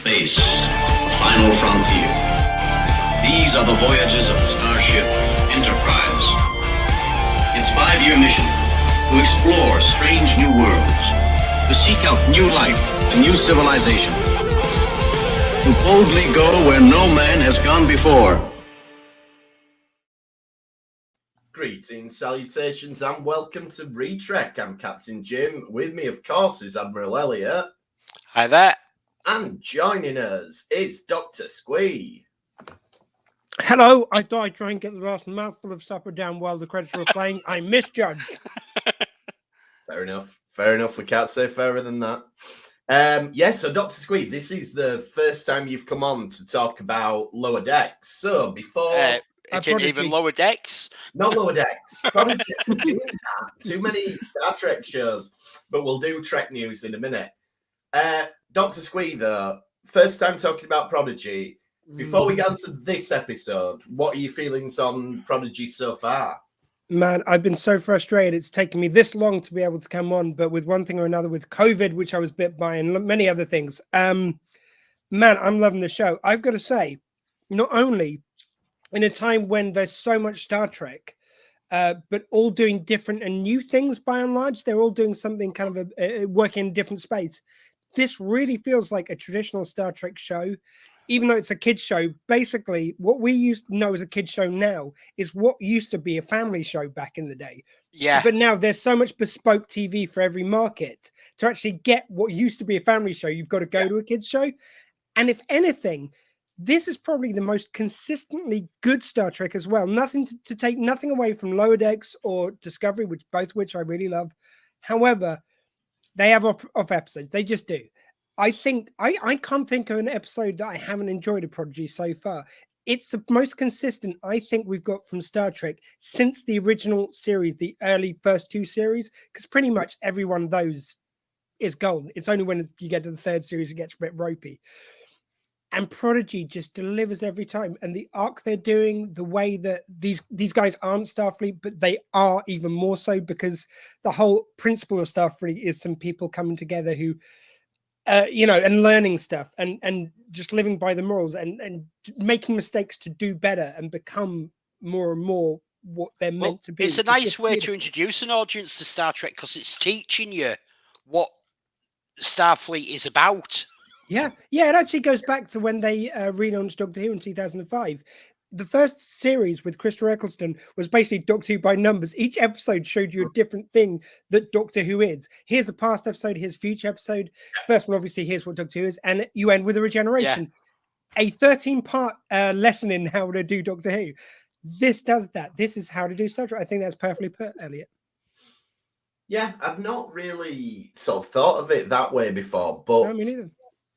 space, the final frontier. These are the voyages of the starship Enterprise. Its 5-year mission, to explore strange new worlds, to seek out new life and new civilization, to boldly go where no man has gone before. Greetings, salutations, and welcome to Retrek. I'm Captain Jim. With me, of course, is Admiral Elliot. Hi there. And joining us is Dr. Squee. Hello, I thought I'd try and get the last mouthful of supper down while the credits were playing. I misjudged. Fair enough. Fair enough. We can't say fairer than that. So Dr. Squee, this is the first time you've come on to talk about Lower Decks. So before... It's in even Lower Decks. Not Lower Decks. Probably too many Star Trek shows. But we'll do Trek news in a minute. Dr. Squee, though, first time talking about Prodigy. Before we get on to this episode, what are your feelings on Prodigy so far? Man, I've been so frustrated. It's taken me this long to be able to come on, but with one thing or another, with COVID, which I was bit by, and many other things. Man, I'm loving the show. I've got to say, not only in a time when there's so much Star Trek, but all doing different and new things by and large, they're all doing something kind of working in a different space. This really feels like a traditional Star Trek show, even though it's a kid's show. Basically, what we used to know as a kid's show now is what used to be a family show back in the day. Yeah. But now there's so much bespoke TV for every market. To actually get what used to be a family show, you've got to go to a kid's show. And if anything, this is probably the most consistently good Star Trek as well. Nothing to take nothing away from Lower Decks or Discovery, which I really love. However, they have off episodes. They just do. I think I can't think of an episode that I haven't enjoyed of Prodigy so far. It's the most consistent I think we've got from Star Trek since the original series, the early first 2 series, because pretty much every one of those is gold. It's only when you get to the 3rd series it gets a bit ropey. And Prodigy just delivers every time. And the arc they're doing, the way that these guys aren't Starfleet, but they are even more so, because the whole principle of Starfleet is some people coming together who, and learning stuff and just living by the morals and making mistakes to do better and become more and more what they're meant to be. It's a nice way to introduce an audience to Star Trek, because it's teaching you what Starfleet is about. Yeah, it actually goes back to when they relaunched Doctor Who in 2005. The first series with Christopher Eccleston was basically Doctor Who by numbers. Each episode showed you a different thing that Doctor Who is. Here's a past episode, here's a future episode. First one, obviously, here's what Doctor Who is. And you end with a regeneration. Yeah. A 13-part lesson in how to do Doctor Who. This does that. This is how to do Star Trek. I think that's perfectly put, Elliot. Yeah, I've not really sort of thought of it that way before. But no, me neither.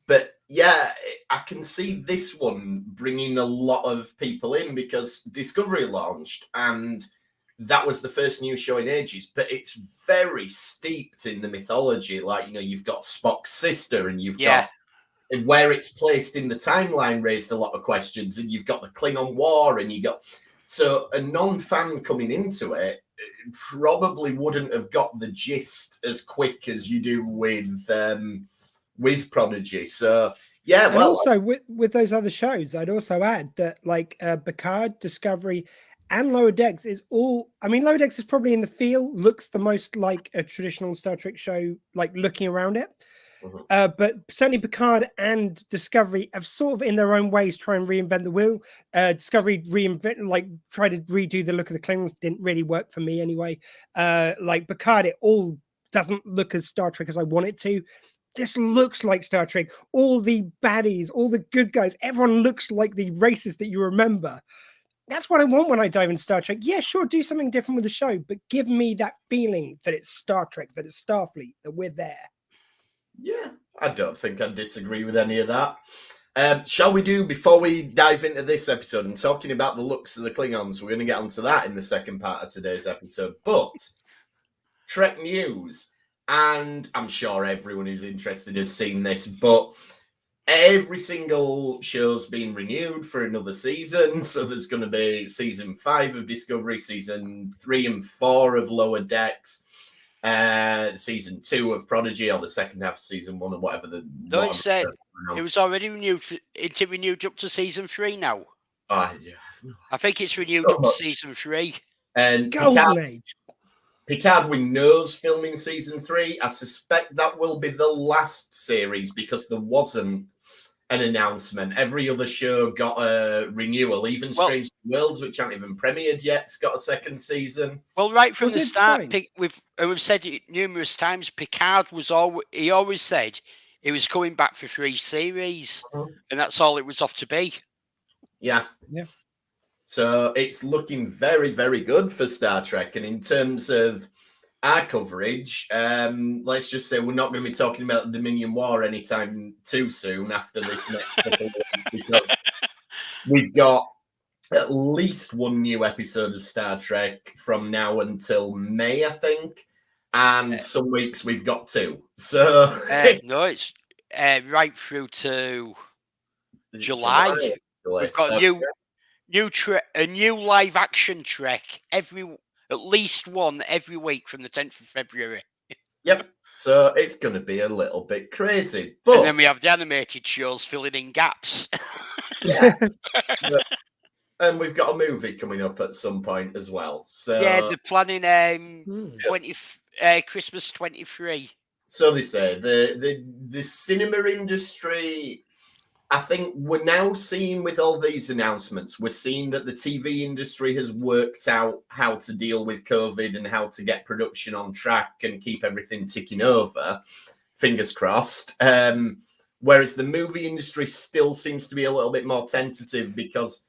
But yeah, I can see this one bringing a lot of people in, because Discovery launched and that was the first new show in ages, but it's very steeped in the mythology. Like, you've got Spock's sister, and you've got where it's placed in the timeline raised a lot of questions, and you've got the Klingon War, and so a non-fan coming into it probably wouldn't have got the gist as quick as you do with Prodigy. So yeah, and also with those other shows, I'd also add that Picard, Discovery, and Lower Decks is all. I mean, Lower Decks is probably in the feel looks the most like a traditional Star Trek show, like looking around it. Mm-hmm. But certainly Picard and Discovery have sort of, in their own ways, try and reinvent the wheel. Discovery try to redo the look of the Klingons. Didn't really work for me anyway. Picard, it all doesn't look as Star Trek as I want it to. This looks like Star Trek. All the baddies, all the good guys, everyone looks like the races that you remember. That's what I want when I dive into Star Trek. Yeah, sure, do something different with the show, but give me that feeling that it's Star Trek, that it's Starfleet, that we're there. Yeah, I don't think I disagree with any of that. Shall we do, before we dive into this episode and talking about the looks of the Klingons, we're going to get onto that in the second part of today's episode, but Trek news. And I'm sure everyone who's interested has seen this, but every single show's been renewed for another season. So there's going to be season 5 of Discovery, season 3 and 4 of Lower Decks, season 2 of Prodigy, or the second half of season 1, or whatever the. No, it's it was already renewed. It's renewed up to season 3 now. Oh, yeah. I think it's renewed So up much. to season 3. And Golden age. Picard, we know's filming season 3. I suspect that will be the last series because there wasn't an announcement. Every other show got a renewal. Even Strange Worlds, which aren't even premiered yet, it's got a second season. Well, right from Wasn't the it start, fine? we've said it numerous times. Picard was always said he was coming back for 3 series, and that's all it was off to be. Yeah. Yeah. So it's looking very, very good for Star Trek. And in terms of our coverage, let's just say we're not going to be talking about the Dominion War anytime too soon after this next couple of weeks, because we've got at least one new episode of Star Trek from now until May, I think. And some weeks we've got 2. So no, it's right through to July. We've got a new live action Trek at least one every week from the 10th of February. Yep. So it's going to be a little bit crazy. But and then we have the animated shows filling in gaps. Yeah. And we've got a movie coming up at some point as well. So yeah, they're planning Christmas 23. So they say the cinema industry. I think we're now seeing with all these announcements, we're seeing that the TV industry has worked out how to deal with COVID and how to get production on track and keep everything ticking over. Fingers crossed. Whereas the movie industry still seems to be a little bit more tentative because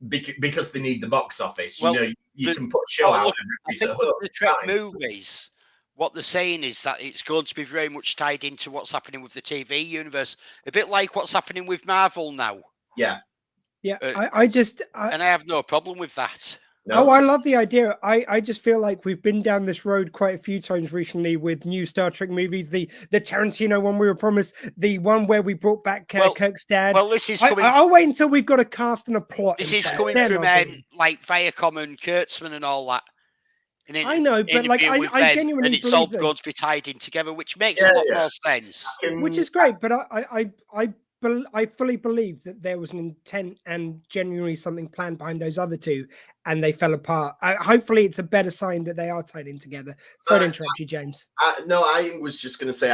they need the box office. Well, you can put a show out. I think with the Trek movies, what they're saying is that it's going to be very much tied into what's happening with the TV universe, a bit like what's happening with Marvel now. Yeah. Yeah. And I have no problem with that. No. Oh, I love the idea. I just feel like we've been down this road quite a few times recently with new Star Trek movies. The Tarantino one we were promised, the one where we brought back Kirk's dad. Well, this is coming. I'll wait until we've got a cast and a plot. This is coming from like Viacom and Kurtzman and all that. I know, but like I genuinely and it's believe all that, going to be tied in together, which makes a lot more sense. which is great. But I fully believe that there was an intent and genuinely something planned behind those other 2, and they fell apart. Hopefully, it's a better sign that they are tied in together. Sorry to interrupt you, James. No, I was just going to say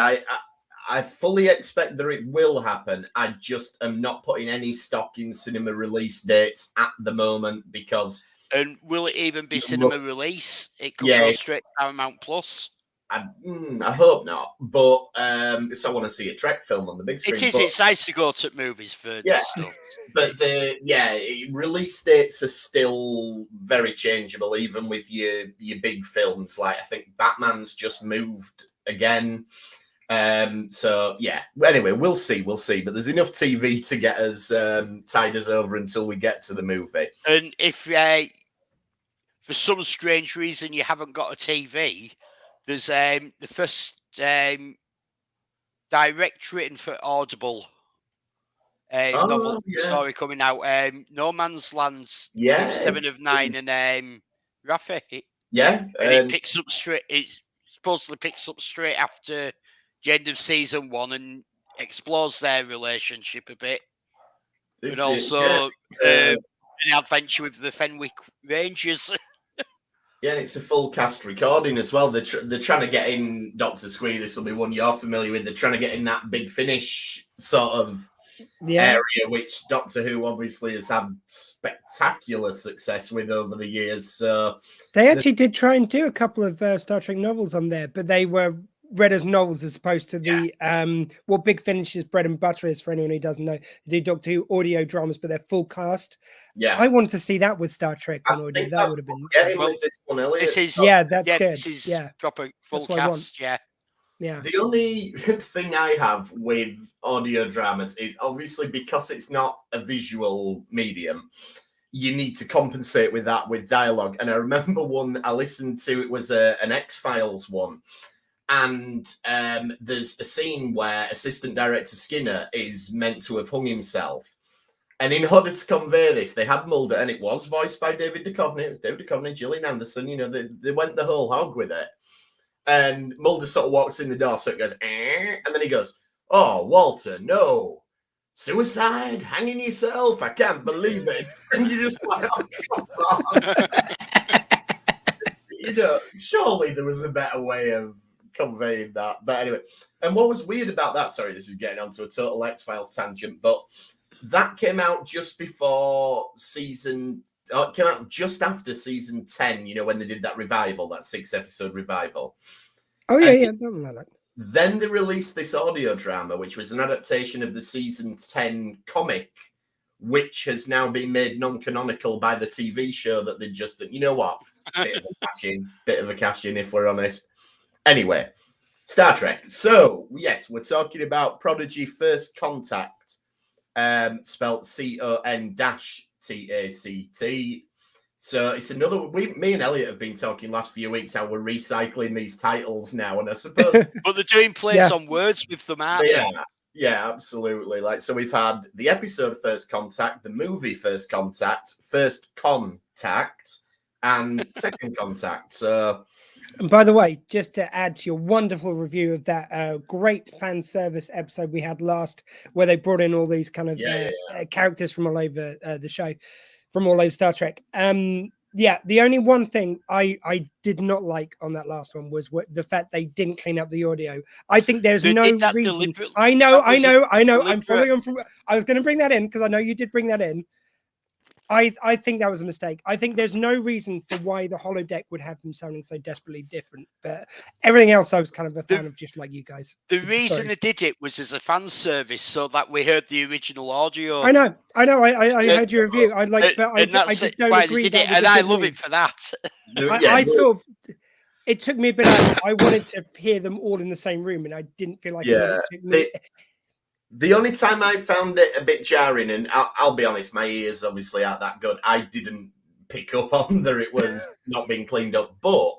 I fully expect that it will happen. I just am not putting any stock in cinema release dates at the moment because. And will it even be cinema release? It could go straight to Paramount Plus. I hope not, but so I want to see a Trek film on the big screen. It's nice to go to movies for this stuff. But release dates are still very changeable, even with your big films. Like I think Batman's just moved again. So yeah. Anyway, we'll see. But there's enough TV to get us tide us over until we get to the movie. And if for some strange reason you haven't got a TV, there's the first direct written for Audible novel story coming out. No Man's Land's 7 of 9 and Rafi. Yeah, and it picks up straight. It supposedly picks up straight after the end of season 1 and explores their relationship a bit, and also an adventure with the Fenwick Rangers. Yeah, and it's a full cast recording as well. They're trying to get in Dr. Squee. This will be one you're familiar with. They're trying to get in that Big Finish sort of area, which Doctor Who obviously has had spectacular success with over the years. So they actually did try and do a couple of Star Trek novels on there, but they were read as novels as opposed to the what Big Finish's bread and butter is, for anyone who doesn't know. They do Doctor Who audio dramas, but they're full cast. Yeah, I wanted to see that with Star Trek on audio. That would have been with this one, Elliot. That's good. This is proper full cast. Yeah. The only thing I have with audio dramas is obviously because it's not a visual medium, you need to compensate with that with dialogue. And I remember one I listened to, it was an X-Files one. And there's a scene where Assistant Director Skinner is meant to have hung himself. And in order to convey this, they had Mulder, and it was voiced by David Duchovny. It was David Duchovny, Gillian Anderson. You know, they went the whole hog with it. And Mulder sort of walks in the door, so it goes, and then he goes, "Oh, Walter, no, suicide, hanging yourself. I can't believe it. And you're just like, oh, come on. Surely there was a better way of conveying that. But anyway, and what was weird about that, sorry, this is getting onto a total X-Files tangent, but that came out just before it came out just after season 10, when they did that revival, that 6-episode revival. Oh, yeah, something like that. Then they released this audio drama, which was an adaptation of the season 10 comic, which has now been made non-canonical by the TV show that they just, you know what? Bit of a cash in, if we're honest. Anyway, Star Trek. So, yes, we're talking about Prodigy First Contact, spelt CON-TACT. So it's another. Me and Elliot have been talking last few weeks how we're recycling these titles now, and I suppose. But they're doing plays on words with them, aren't they? Yeah, absolutely. So we've had the episode First Contact, the movie First Contact, First Con-tact, and Second Contact. So. And by the way, just to add to your wonderful review of that great fan service episode we had last, where they brought in all these kind of characters from all over the show, from all over Star Trek. The only one thing I did not like on that last one was the fact they didn't clean up the audio. I think there's no reason. I know. I'm following on from. I was going to bring that in because I know you did bring that in. I think that was a mistake. I think there's no reason for why the holodeck would have them sounding so desperately different. But everything else, I was kind of a fan of, just like you guys. The reason they did it was as a fan service, so that we heard the original audio. I know. I heard your review. I just don't agree. And I love it for that. I sort of. It took me a bit out. I wanted to hear them all in the same room, and I didn't feel like it took me. The only time I found it a bit jarring, and I'll be honest, my ears obviously aren't that good. I didn't pick up on that it was not being cleaned up, but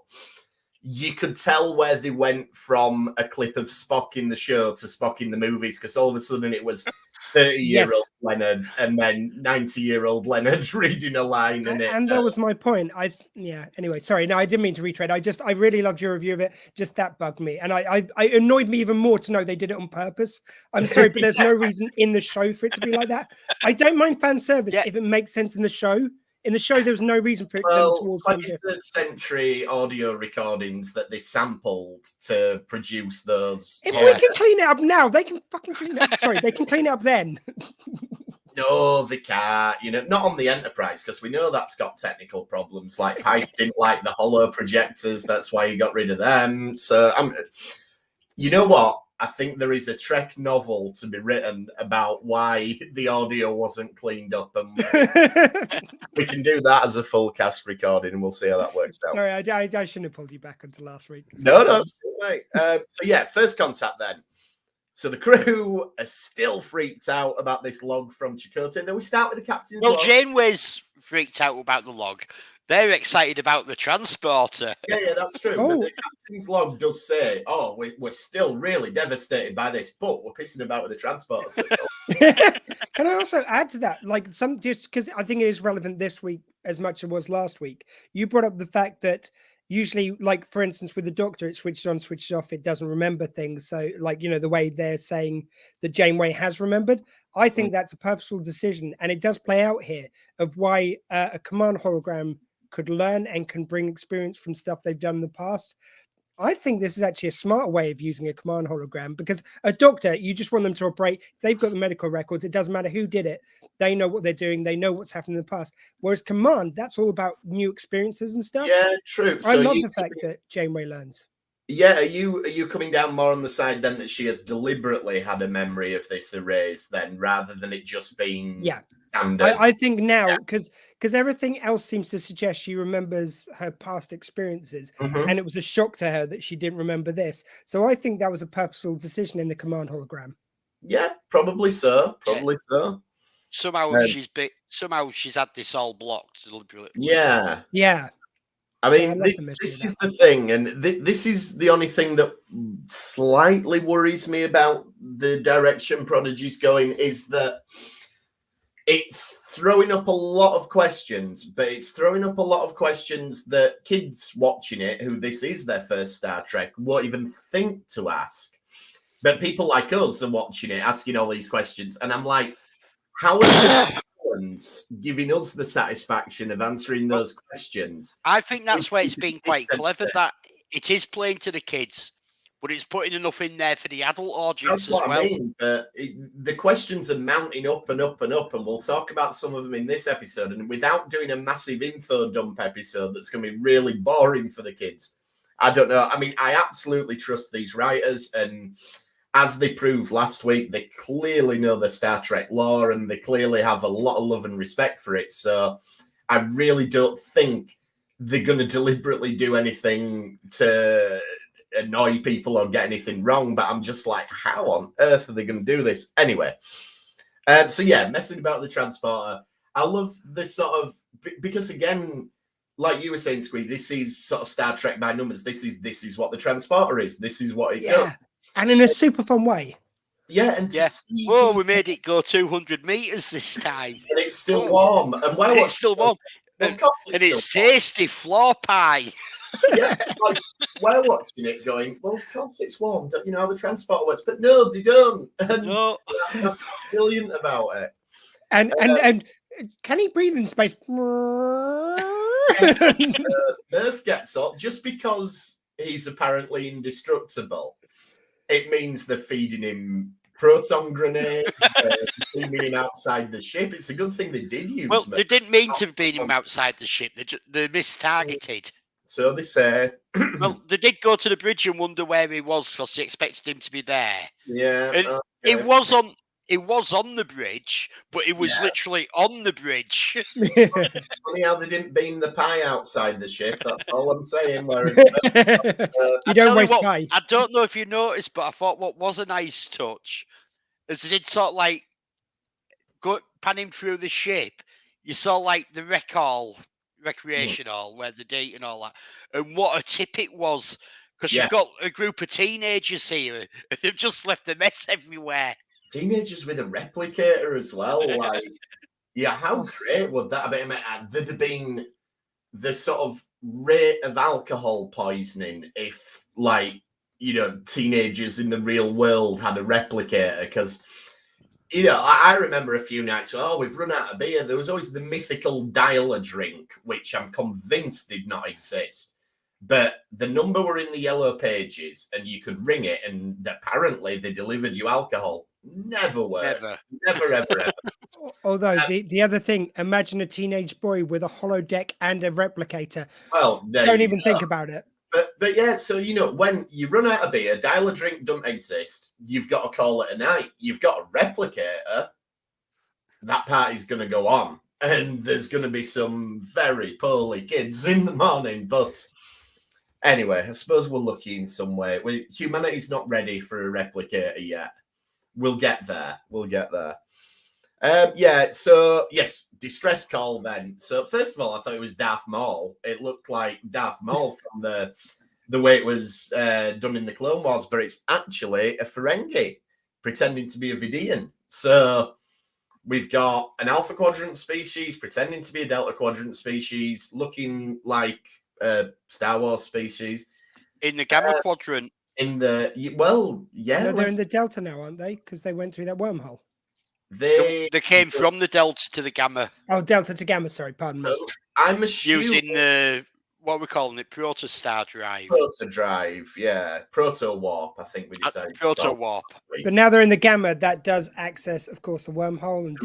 you could tell where they went from a clip of Spock in the show to Spock in the movies, because all of a sudden it was 30-year-old Leonard and then 90-year-old Leonard reading a line. And that was my point. Anyway, sorry. No, I didn't mean to retread. I really loved your review of it. Just that bugged me. And I annoyed me even more to know they did it on purpose. I'm sorry, but there's no reason in the show for it to be like that. I don't mind fan service if it makes sense in the show. In the show, there was no reason for it towards 23rd century audio recordings that they sampled to produce those. If we can clean it up now, they can fucking clean it up. Sorry, they can clean it up then. No, they can't. Not on the Enterprise, because we know that's got technical problems. Like Pike didn't like the holo projectors. That's why he got rid of them. So, you know what? I think there is a Trek novel to be written about why the audio wasn't cleaned up, and we can do that as a full cast recording, and we'll see how that works out. Sorry, I shouldn't have pulled you back until last week. No, it's good, mate. First Contact then. So the crew are still freaked out about this log from Chakotay. Then we start with the captain's log. Janeway's freaked out about the log. They're excited about the transporter. Yeah, that's true. But the captain's log does say, we're still really devastated by this, but we're pissing about with the transporter. So Can I also add to that? Just because I think it is relevant this week as much as it was last week. You brought up the fact that usually, for instance, with the Doctor, it switches on, switches off. It doesn't remember things. So, the way they're saying that Janeway has remembered, I think that's a purposeful decision. And it does play out here of why a command hologram could learn and can bring experience from stuff they've done in the past. I think this is actually a smarter way of using a command hologram, because a Doctor, you just want them to operate. If they've got the medical records, it doesn't matter who did it. They know what they're doing. They know what's happened in the past. Whereas command, that's all about new experiences and stuff. Yeah, true. I love the fact that Janeway learns. Yeah, are you coming down more on the side then that she has deliberately had a memory of this erased then, rather than it just being standard? I think now, because everything else seems to suggest she remembers her past experiences, and it was a shock to her that she didn't remember this. So I think that was a purposeful decision in the command hologram. Yeah, probably so. So. Somehow she's had this all blocked deliberately. Yeah. I mean, this is the thing, and this is the only thing that slightly worries me about the direction Prodigy's going, is that it's throwing up a lot of questions, but it's throwing up a lot of questions that kids watching it, who this is their first Star Trek, won't even think to ask. But people like us are watching it, asking all these questions, and I'm like, how are the villains giving us the satisfaction of answering those questions? I think that's where it's been quite clever, that it is playing to the kids, but it's putting enough in there for the adult audience That's what as well. I mean. The questions are mounting up and up and up, and we'll talk about some of them in this episode. And without doing a massive info dump episode that's going to be really boring for the kids, I don't know. I mean, I absolutely trust these writers, and as they proved last week, they clearly know the Star Trek lore, and they clearly have a lot of love and respect for it. So I really don't think they're going to deliberately do anything to annoy people or get anything wrong, but I'm just like, how on earth are they going to do this anyway? So yeah, messing about the transporter. I love this sort of, because again, like you were saying, Squee, this is sort of Star Trek by numbers. This is what the transporter is. This is what it does, and in a super fun way. Yeah, and to see whoa, we made it go 200 meters this time, and it's still warm, and it's still warm, of course, it's tasty floor pie. Yeah, like we're watching it going, well, of course it's warm. Don't you know how the transporter works? But no, they don't. And No. That's brilliant about it. And can he breathe in space? Earth gets up just because he's apparently indestructible. It means they're feeding him proton grenades, feeding him outside the ship. It's a good thing they did use. Well, they didn't mean to feed him outside the ship. They mistargeted. So they say. Well, they did go to the bridge and wonder where he was because they expected him to be there. Yeah, and it was on the bridge, but it was literally on the bridge. Funny how they didn't beam the pie outside the ship. That's all I'm saying. Whereas you don't waste pie. I don't know if you noticed, but I thought what was a nice touch is they did sort of like go panning through the ship. You saw like the recreation hall where they date and all that, and what a tip it was, because you've got a group of teenagers here and they've just left the mess everywhere. Teenagers with a replicator as well. Like, how great would that have been? There'd have been the sort of rate of alcohol poisoning if, like, teenagers in the real world had a replicator, because I remember a few nights, we've run out of beer. There was always the mythical dial a drink, which I'm convinced did not exist. But the number were in the yellow pages and you could ring it, and apparently they delivered you alcohol. Never worked. Never, ever. Although the other thing, imagine a teenage boy with a holodeck and a replicator. Well, don't even think about it. But yeah, so when you run out of beer, dial a drink doesn't exist. You've got to call it a night. You've got a replicator. That party's going to go on, and there's going to be some very poorly kids in the morning. But anyway, I suppose we're lucky in some way. Humanity's not ready for a replicator yet. We'll get there. So yes, distress call then. So first of all, I thought it was Darth Maul. It looked like Darth Maul from the way it was done in the Clone Wars, but it's actually a Ferengi pretending to be a Vidian. So we've got an Alpha Quadrant species pretending to be a Delta Quadrant species, looking like a Star Wars species. In the Gamma Quadrant. They're in the Delta now, aren't they? Because they went through that wormhole. They came from the Delta to the Gamma. Oh, Delta to Gamma, sorry, pardon me. I'm assuming using the what we're calling it, Protostar drive. Proto drive, Proto warp, I think we decided. Proto warp. But now they're in the Gamma, that does access, of course, the wormhole and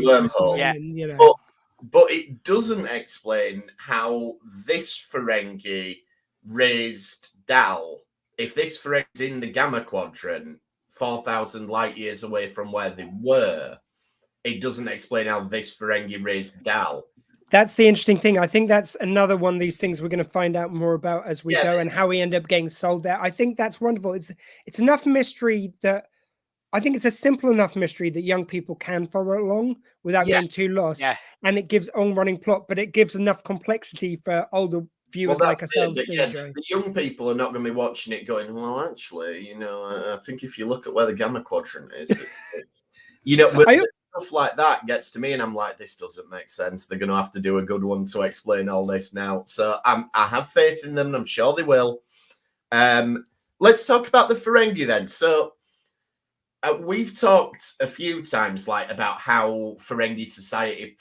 But it doesn't explain how this Ferengi raised Dal. If this Ferengi's in the Gamma Quadrant, 4,000 light years away from where they were, it doesn't explain how this Ferengi raised Dal. That's the interesting thing. I think that's another one of these things we're going to find out more about as we go, and how we end up getting sold there. I think that's wonderful. It's enough mystery that I think it's a simple enough mystery that young people can follow along without getting too lost. Yeah. And it gives on-running plot, but it gives enough complexity for older viewers like ourselves. The young people are not going to be watching it going, well, actually, I think if you look at where the Gamma Quadrant is, stuff like that gets to me, and I'm like, this doesn't make sense. They're going to have to do a good one to explain all this now. So I have faith in them, and I'm sure they will. Let's talk about the Ferengi then. So we've talked a few times, like, about how Ferengi society,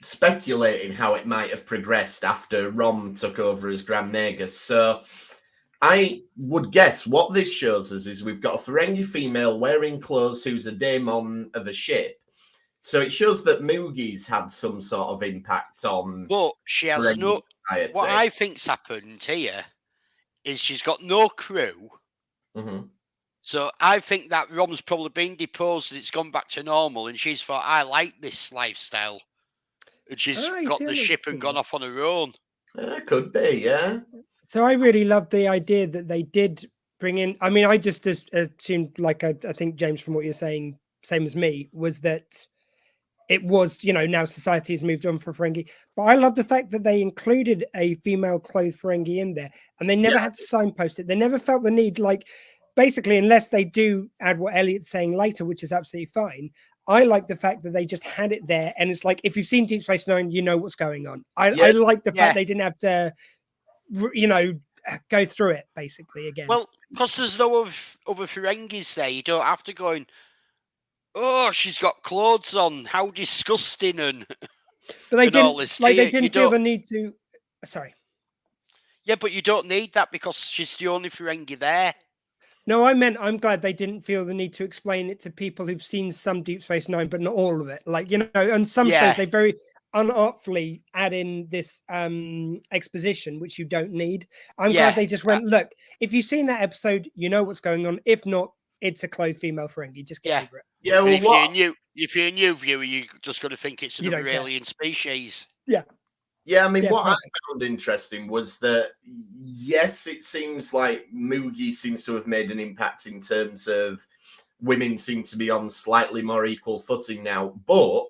speculating how it might have progressed after Rom took over as Grand Nagus. So I would guess what this shows us is we've got a Ferengi female wearing clothes who's a daemon of a ship. So it shows that Mugi's had some sort of impact on. But she has Ferengi no. society. What I think's happened here is she's got no crew. Mm-hmm. So I think that Rom's probably been deposed and it's gone back to normal, and she's thought, I like this lifestyle. And she's got the ship and gone off on her own. Could be, yeah. So I really love the idea that they did bring in. I mean, I just assumed, like I think, James, from what you're saying, same as me, was that it was, now society has moved on for Ferengi. But I love the fact that they included a female clothed Ferengi in there, and they never had to signpost it. They never felt the need, like, basically, unless they do add what Elliot's saying later, which is absolutely fine. I like the fact that they just had it there, and it's like, if you've seen Deep Space Nine, you know what's going on. I like the fact they didn't have to, go through it basically again. Well, because there's no other Ferengis there, you don't have to go in. Oh, she's got clothes on. How disgusting! And but they didn't they didn't feel the need to. Sorry. Yeah, but you don't need that because she's the only Ferengi there. No, I meant I'm glad they didn't feel the need to explain it to people who've seen some Deep Space Nine, but not all of it. Like, on some shows they very unartfully add in this exposition, which you don't need. I'm glad they just went, look, if you've seen that episode, you know what's going on. If not, it's a clothed female Ferengi. Just get over it. Yeah, well, if you're a new viewer, you're just going to think it's another alien species. Yeah. Yeah, I mean, what I found interesting was that, yes, it seems like Mugi seems to have made an impact in terms of women seem to be on slightly more equal footing now, but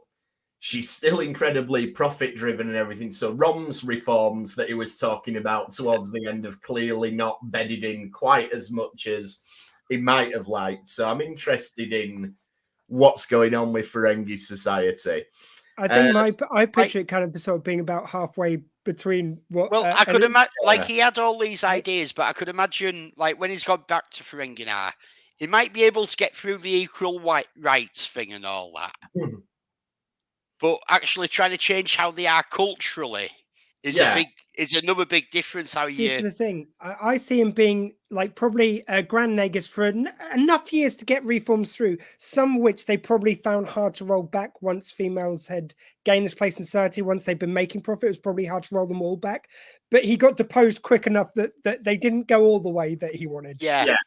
she's still incredibly profit-driven and everything. So Rom's reforms that he was talking about towards the end have clearly not bedded in quite as much as he might have liked. So I'm interested in what's going on with Ferengi society. I think I picture it kind of sort of being about halfway between what. Well, I could imagine, like, he had all these ideas, but I could imagine, like, when he's gone back to Ferengi now, he might be able to get through the equal rights thing and all that. But actually trying to change how they are culturally is another big difference. Here's the thing. I see him being like probably a Grand Nagus for enough years to get reforms through, some of which they probably found hard to roll back once females had gained this place in society. Once they'd been making profit, it was probably hard to roll them all back. But he got deposed quick enough that they didn't go all the way that he wanted. Yeah.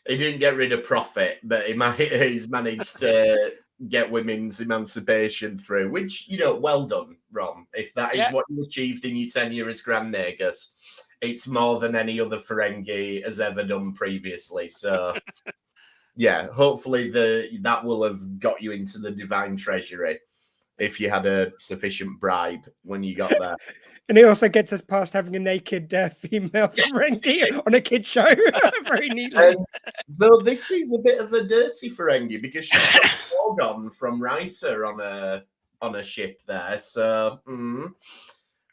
He didn't get rid of profit, but he's managed to get women's emancipation through, which, well done, Rom. If that is what you achieved in your tenure as Grand Nagus, it's more than any other Ferengi has ever done previously. So, hopefully that will have got you into the Divine Treasury if you had a sufficient bribe when you got there. And it also gets us past having a naked female Ferengi on a kid's show very neatly. Though this is a bit of a dirty Ferengi because she's got Gorgon from Risa on a ship there. So,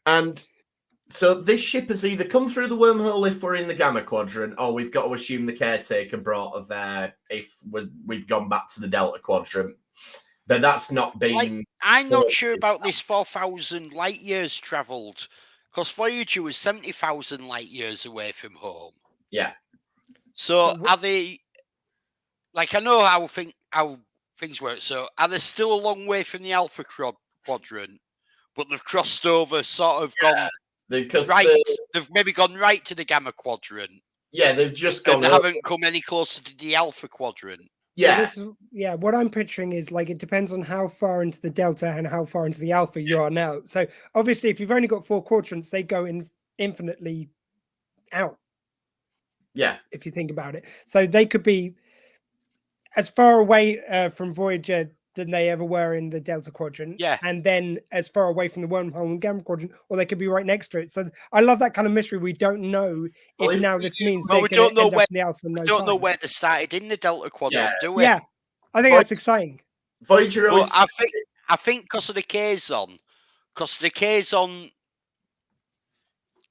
and so this ship has either come through the wormhole if we're in the Gamma Quadrant, or we've got to assume the caretaker brought her there if we've gone back to the Delta Quadrant. But that's not been... I'm not sure about this 4,000 light years travelled, because Voyager was 70,000 light years away from home. Yeah. So are they... Like, I know how things work. So are they still a long way from the Alpha Quadrant, but they've crossed over, sort of gone right? They've maybe gone right to the Gamma Quadrant. Yeah, they've just gone... And they haven't come any closer to the Alpha Quadrant. Yeah. What I'm picturing is, like, it depends on how far into the Delta and how far into the Alpha you are now. So obviously, if you've only got 4 quadrants, they go in infinitely out. Yeah. If you think about it. So they could be as far away from Voyager than they ever were in the Delta Quadrant. Yeah. And then as far away from the wormhole and Gamma Quadrant, or they could be right next to it. So I love that kind of mystery. We don't know if now this means we don't know where the Alpha. We don't know where they started in the Delta Quadrant, do we? Yeah. I think that's exciting. Voyager always... I think because of the Kazon,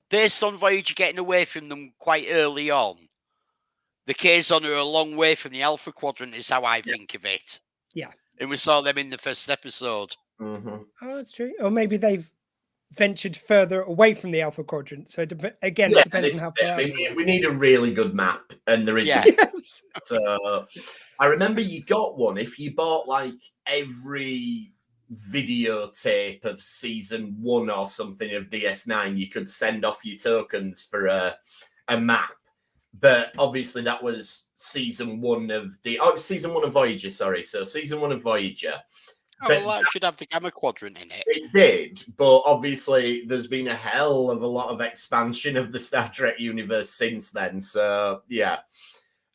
based on Voyager getting away from them quite early on, the Kazon are a long way from the Alpha Quadrant, is how I think of it. Yeah. And we saw them in the first episode. Mm-hmm. Oh, that's true. Or maybe they've ventured further away from the Alpha Quadrant. So, it depends on how far. We need a really good map, and there is. Yeah. Yes. So, I remember you got one if you bought like every videotape of season 1 or something of DS9, you could send off your tokens for a map. But obviously that was season 1 of season 1 of Voyager, sorry. So season 1 of Voyager. Oh, well, that should have the Gamma Quadrant in it. It did, but obviously there's been a hell of a lot of expansion of the Star Trek universe since then. So yeah.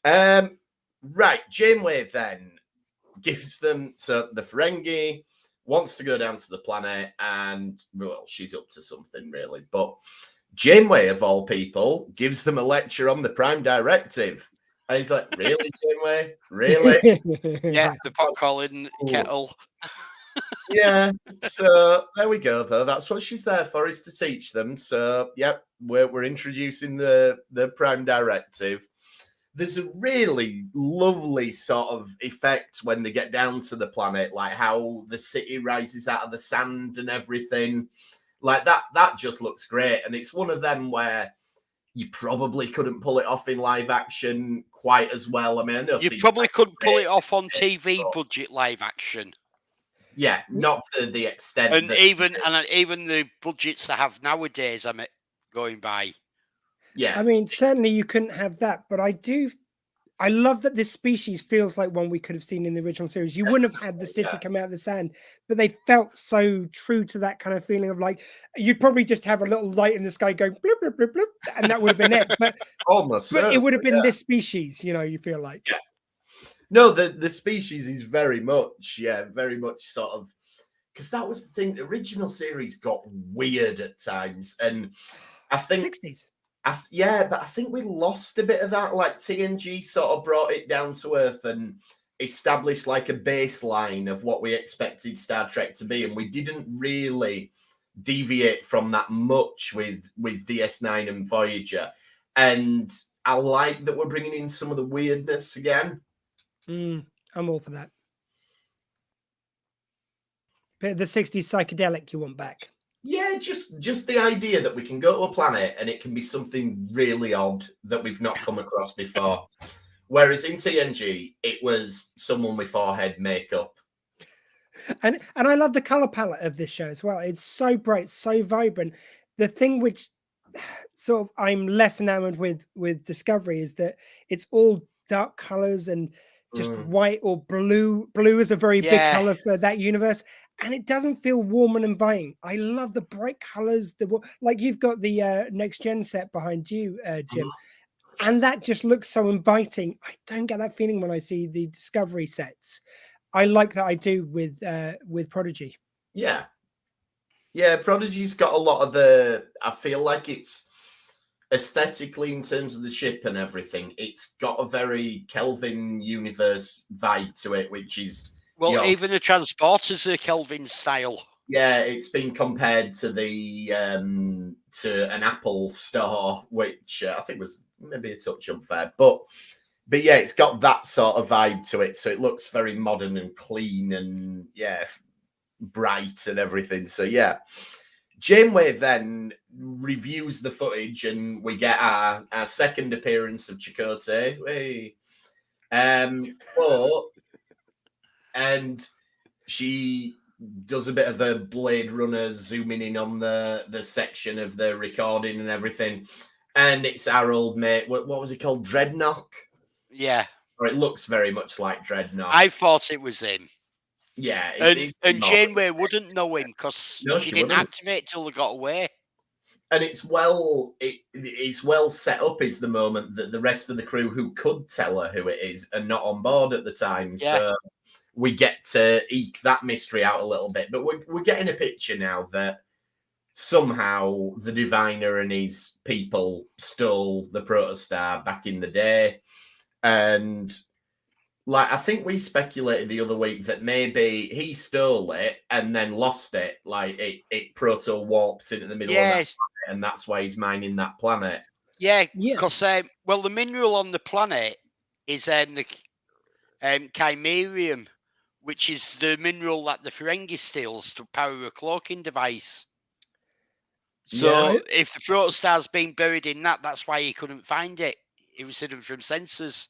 Right, Janeway then gives them to the Ferengi, wants to go down to the planet, and well, she's up to something really. But Janeway, of all people, gives them a lecture on the Prime Directive. And he's like, really, Janeway? Really? Yeah, the pot calling kettle. Yeah, so there we go, though. That's what she's there for, is to teach them. So, yep, we're introducing the Prime Directive. There's a really lovely sort of effect when they get down to the planet, like how the city rises out of the sand and everything. Like that just looks great. And it's one of them where you probably couldn't pull it off in live action quite as well. I mean, I know you probably couldn't pull it off on TV budget live action. Yeah, not to the extent. And even the budgets they have nowadays, I'm going by. Yeah, I mean, certainly you couldn't have that, but I love that this species feels like one we could have seen in the original series. You wouldn't have had the city come out of the sand, but they felt so true to that kind of feeling of like, you'd probably just have a little light in the sky going bloop, bloop, bloop, bloop, and that would have been it. But, almost. But it would have been this species, you feel like. Yeah. No, the species is very much sort of, because that was the thing. The original series got weird at times, and I think 60s. But I think we lost a bit of that. Like TNG sort of brought it down to earth and established like a baseline of what we expected Star Trek to be, and we didn't really deviate from that much with DS9 and Voyager. And I like that we're bringing in some of the weirdness again. I'm all for that. But the 60s psychedelic you want back. Yeah, just the idea that we can go to a planet and it can be something really odd that we've not come across before. Whereas in TNG, it was someone with forehead makeup. And I love the color palette of this show as well. It's so bright, so vibrant. The thing which sort of I'm less enamored with Discovery is that it's all dark colors and just white or blue. Blue is a very big color for that universe. And it doesn't feel warm and inviting. I love the bright colors. Like you've got the next gen set behind you, Jim, and that just looks so inviting. I don't get that feeling when I see the Discovery sets. I like that I do with Prodigy. Yeah, Prodigy's got a lot of the. I feel like it's aesthetically in terms of the ship and everything. It's got a very Kelvin universe vibe to it, which is. Well, even the transporters are Kelvin style. Yeah, it's been compared to the to an Apple store, which I think was maybe a touch unfair, but yeah, it's got that sort of vibe to it. So it looks very modern and clean and bright and everything. So yeah, Janeway then reviews the footage, and we get our second appearance of Chakotay. Hey. And she does a bit of the Blade Runner zooming in on the section of the recording and everything. And it's our old mate. What was he called? Dreadnought? Yeah. Or it looks very much like Dreadnought. I thought it was him. Yeah. And Janeway wouldn't know him because she didn't activate till they got away. And it's well set up is the moment that the rest of the crew who could tell her who it is are not on board at the time. Yeah. So we get to eke that mystery out a little bit. But we're getting a picture now that somehow the Diviner and his people stole the Protostar back in the day. And like I think we speculated the other week that maybe he stole it and then lost it. Like it proto warped into the middle of that planet, and that's why he's mining that planet. Yeah, Yeah. because the mineral on the planet is the chimerium, which is the mineral that the Ferengi steals to power a cloaking device. So if the protostar's been buried in that, that's why he couldn't find it. It was hidden from sensors.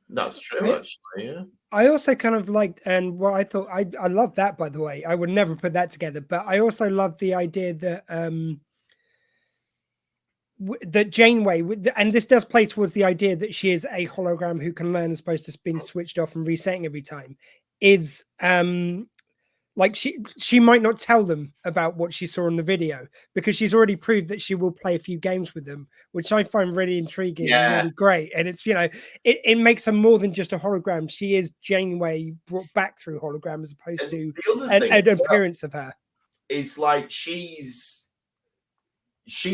That's true, actually. Yeah. I also kind of liked, and what I thought, I love that, by the way. I would never put that together, but I also love the idea that that Janeway, and this does play towards the idea that she is a hologram who can learn as opposed to being switched off and resetting every time, is like she might not tell them about what she saw in the video because she's already proved that she will play a few games with them, which I find really intriguing and really great. And it's, it makes her more than just a hologram. She is Janeway brought back through hologram as opposed to an appearance of her. It's like she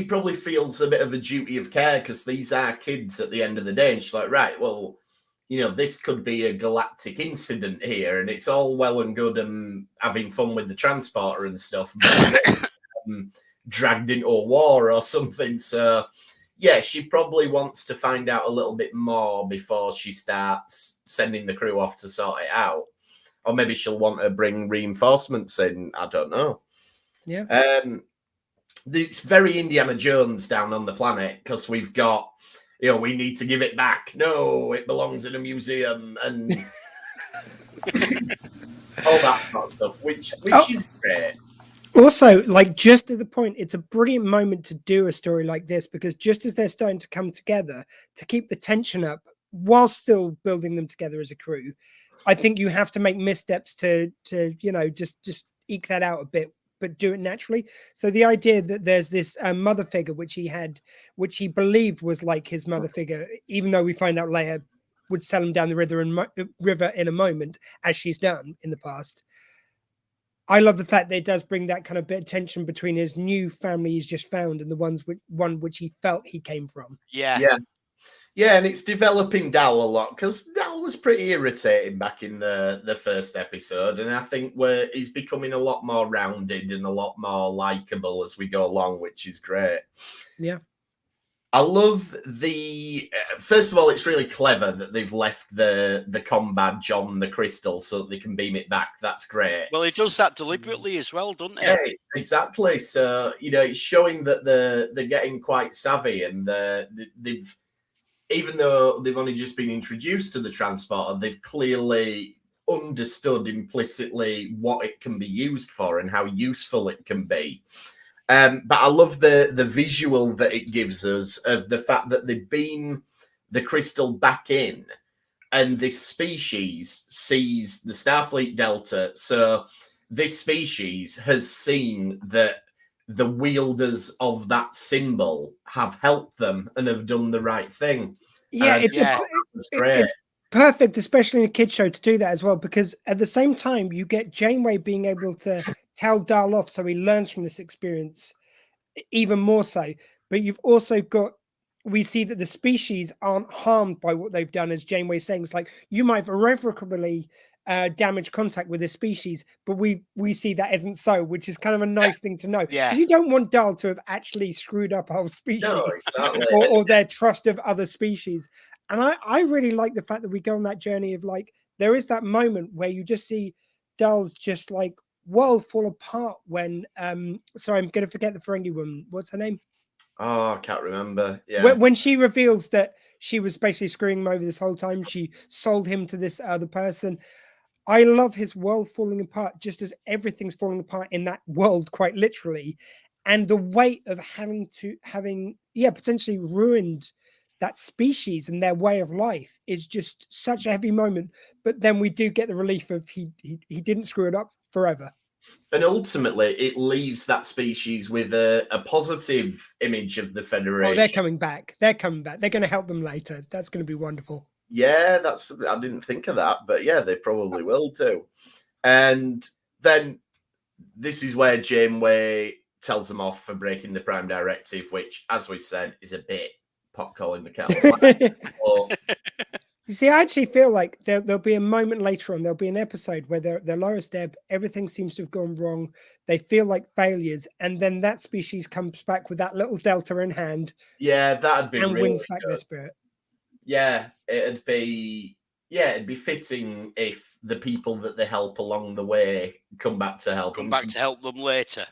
probably feels a bit of a duty of care because these are kids at the end of the day. And she's like, right, well, this could be a galactic incident here, and it's all well and good and having fun with the transporter and stuff, but dragged into a war or something. So, yeah, she probably wants to find out a little bit more before she starts sending the crew off to sort it out. Or maybe she'll want to bring reinforcements in. I don't know. Yeah. It's very Indiana Jones down on the planet because we've got... we need to give it back. No, it belongs in a museum and all that sort of stuff, which is great. Also, just at the point, it's a brilliant moment to do a story like this because just as they're starting to come together to keep the tension up while still building them together as a crew, I think you have to make missteps to just eke that out a bit, but do it naturally. So the idea that there's this mother figure, which he believed was like his mother figure, even though we find out Leia would sell him down the river in a moment, as she's done in the past. I love the fact that it does bring that kind of bit of tension between his new family he's just found and the one which he felt he came from. Yeah, and it's developing Dal a lot because Dal was pretty irritating back in the first episode, and I think he's becoming a lot more rounded and a lot more likable as we go along, which is great. Yeah. I love first of all, it's really clever that they've left the comm badge on the crystal so that they can beam it back. That's great. Well, he does that deliberately as well, doesn't he? Yeah, exactly. So, it's showing that they're getting quite savvy and they've... Even though they've only just been introduced to the transporter, they've clearly understood implicitly what it can be used for and how useful it can be. But I love the visual that it gives us of the fact that they beam the crystal back in and this species sees the Starfleet Delta. So this species has seen that the wielders of that symbol have helped them and have done the right thing. Yeah, it's great. It's perfect, especially in a kid's show, to do that as well, because at the same time, you get Janeway being able to tell Dal off so he learns from this experience even more so. But you've also got, we see that the species aren't harmed by what they've done, as Janeway's saying. It's like, you might have irrevocably damage contact with this species, but we see that isn't so, which is kind of a nice thing to know. Yeah, because you don't want Dal to have actually screwed up our species, no, exactly. or their trust of other species. And I really like the fact that we go on that journey of there is that moment where you just see Dal's just world fall apart when sorry, I'm gonna forget the Ferengi woman. What's her name? Oh, I can't remember. Yeah, when she reveals that she was basically screwing him over this whole time, she sold him to this other person. I love his world falling apart, just as everything's falling apart in that world, quite literally. And the weight of having potentially ruined that species and their way of life is just such a heavy moment. But then we do get the relief of he didn't screw it up forever. And ultimately, it leaves that species with a positive image of the Federation. Oh, they're coming back. They're coming back. They're going to help them later. That's going to be wonderful. Yeah, I didn't think of that, but yeah, they probably will too. And then this is where Janeway tells them off for breaking the Prime Directive, which, as we've said, is a bit pot calling the kettle black. You see, I actually feel like there'll be a moment later on. There'll be an episode where they're Loris Deb. Everything seems to have gone wrong. They feel like failures, and then that species comes back with that little delta in hand. Yeah, that'd be and really wins back good. their spirit. Yeah, it'd be fitting if the people that they help along the way come back to help them. to help them later.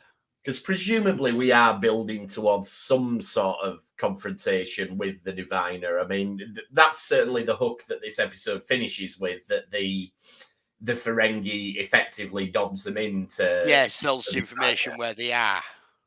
Because presumably we are building towards some sort of confrontation with the Diviner. I mean, that's certainly the hook that this episode finishes with, that the Ferengi effectively dobs them into... Yeah, sells information where they are.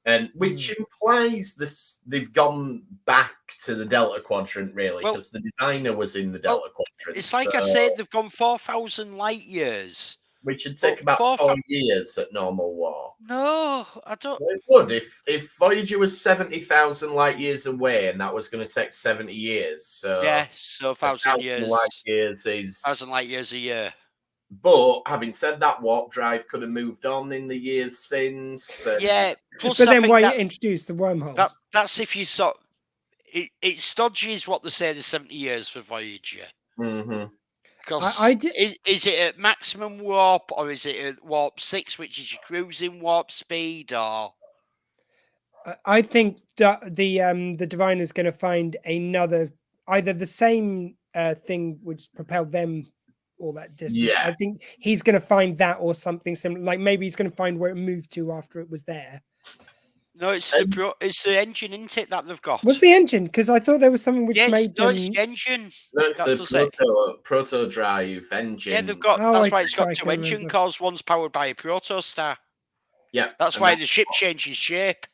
And which implies they've gone back to the Delta Quadrant, really, because the Diviner was in the Delta Quadrant. It's like I said, they've gone 4,000 light years. Which would take about 4 years at normal war. No, I don't. Well, it would. If Voyager was 70,000 light years away, and that was going to take 70 years. So yeah, so 1,000 years. Light years is 1,000 light years a year. But having said that, warp drive could have moved on in the years since. Yeah, plus but then why you introduce the wormhole? That's if you saw it stodges what they say the 70 years for Voyager. Mm-hmm. Because is it at maximum warp, or is it at warp 6, which is your cruising warp speed, or? I think the Diviner is going to find another, either the same thing which propelled them all that distance. Yeah. I think he's going to find that or something similar. Like maybe he's going to find where it moved to after it was there. No, it's the engine, isn't it, that they've got? What's the engine? Because I thought there was something which made them... it's the engine. No, it's the proto drive engine. Yeah, they've got. That's why it's got two engine cores. One's powered by a protostar. Yeah, that's why the ship changes shape.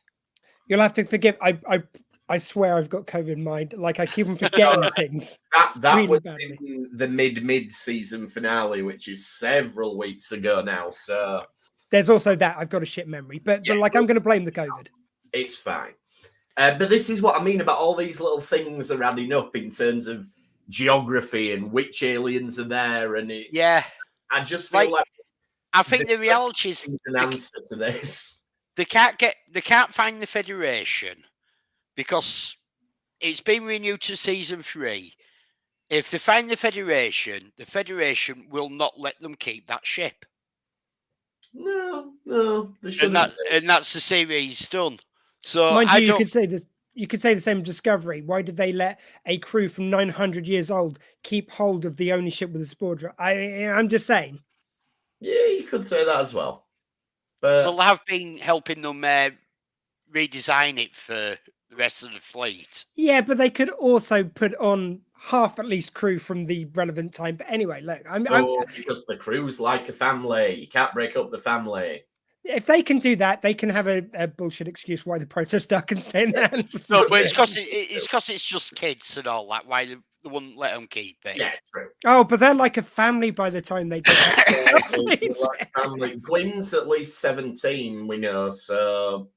You'll have to forgive. I swear I've got COVID mind. Like I keep on forgetting things. That really was badly. in the mid season finale, which is several weeks ago now. So there's also that. I've got a shit memory, but like I'm going to blame the COVID. It's fine. But this is what I mean about all these little things are adding up in terms of geography and which aliens are there, and I just feel like I think the reality is an answer to this. They can't find the Federation because it's been renewed to season 3. If they find the Federation will not let them keep that ship. No, they shouldn't. And that's the series done. So mind you, you could say this. You could say the same Discovery. Why did they let a crew from 900 years old keep hold of the only ship with a spore drive? I'm just saying. Yeah, you could say that as well. But they'll have been helping them redesign it for the rest of the fleet. Yeah, but they could also put on half at least crew from the relevant time. But anyway, look, because the crew's like a family. You can't break up the family. If they can do that, they can have a bullshit excuse why the protostar can stay in the hands of no, but it's because it's just kids and all that. Why they wouldn't let them keep it? Yeah, true. Oh, but they're like a family by the time they do that. Like family. Gwynn's at least 17, we know. So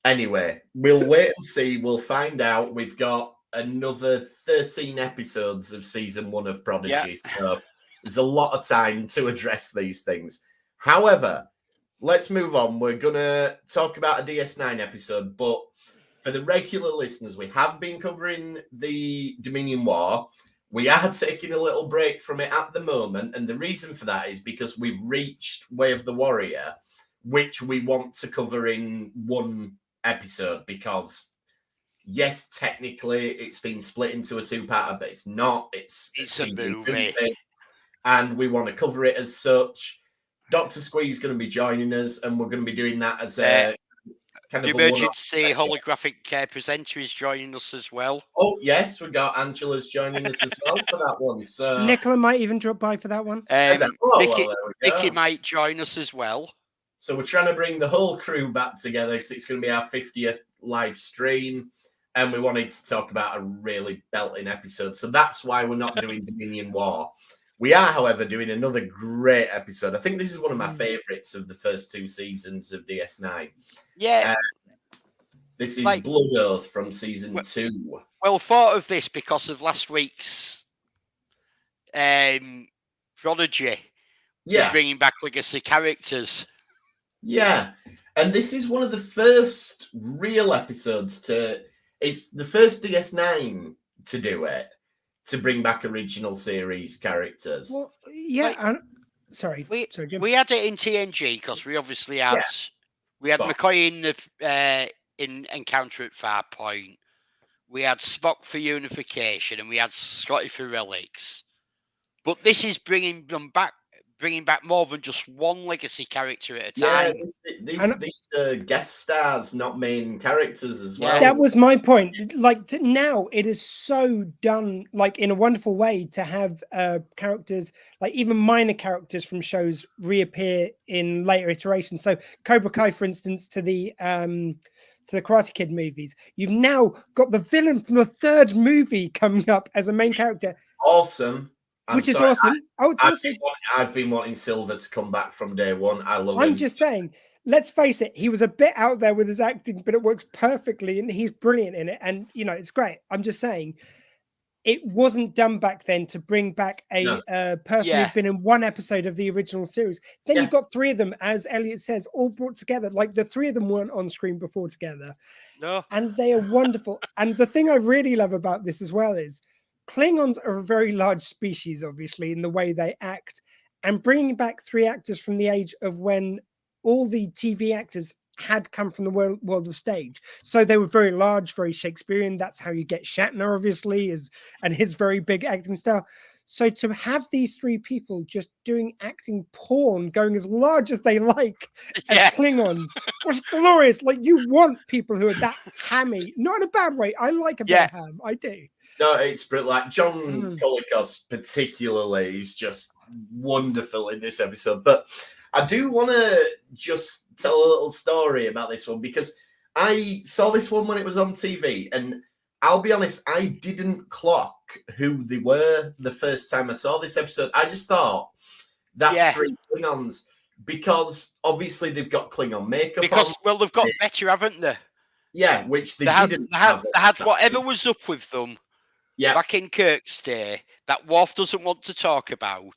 anyway, we'll wait and see. We'll find out. We've got another 13 episodes of season 1 of Prodigy, so there's a lot of time to address these things. However, let's move on. We're going to talk about a DS9 episode, but for the regular listeners, we have been covering the Dominion War. We are taking a little break from it at the moment, and the reason for that is because we've reached Way of the Warrior, which we want to cover in one episode because, yes, technically it's been split into a 2-parter, but it's not. It's a movie. And we want to cover it as such. Dr. Squee's going to be joining us, and we're going to be doing that as a kind of emergency holographic presenter is joining us as well. Oh yes, we got Angela's joining us as well for that one. So Nicola might even drop by for that one. Vicky might join us as well. So we're trying to bring the whole crew back together because it's going to be our 50th live stream, and we wanted to talk about a really belting episode. So that's why we're not doing Dominion War. We are, however, doing another great episode. I think this is one of my favourites of the first 2 seasons of DS9. Yeah. This is Blood Oath from season 2. Well, thought of this because of last week's Prodigy. Yeah. Bringing back legacy characters. Yeah. And this is one of the first real episodes it's the first DS9 to do it. to bring back original series characters. Well, yeah. Like, sorry, Jim. We had it in TNG because we obviously had we had Spock. McCoy in the in Encounter at Farpoint. We had Spock for Unification, and we had Scotty for Relics. But this is bringing back more than just one legacy character at a time. These are guest stars, not main characters as well. That was my point. Like now, it is so done, like in a wonderful way, to have characters, like even minor characters from shows, reappear in later iterations. So Cobra Kai, for instance, to the Karate Kid movies, you've now got the villain from the third movie coming up as a main character. Awesome. Which is awesome. I've been wanting Silver to come back from day one. I love him. I'm just saying, let's face it, he was a bit out there with his acting, but it works perfectly and he's brilliant in it. And, you know, it's great. I'm just saying, it wasn't done back then to bring back a person who'd been in one episode of the original series. Then you've got three of them, as Elliot says, all brought together. Like the three of them weren't on screen before together. No. And they are wonderful. And the thing I really love about this as well is Klingons are a very large species, obviously, in the way they act. And bringing back three actors from the age of when all the TV actors had come from the world of stage. So they were very large, very Shakespearean. That's how you get Shatner, obviously, and his very big acting style. So to have these three people just doing acting porn, going as large as they like as Klingons, was glorious. Like, you want people who are that hammy, not in a bad way. I like a bit of ham. I do. No, it's like John Colicos particularly is just wonderful in this episode. But I do want to just tell a little story about this one, because I saw this one when it was on TV, and I'll be honest, I didn't clock who they were the first time I saw this episode. I just thought that's three Klingons, because obviously they've got Klingon makeup on. They've got better, haven't they? Yeah, which they didn't have. They had whatever was up with them. Yeah. Back in Kirk's day, that Worf doesn't want to talk about,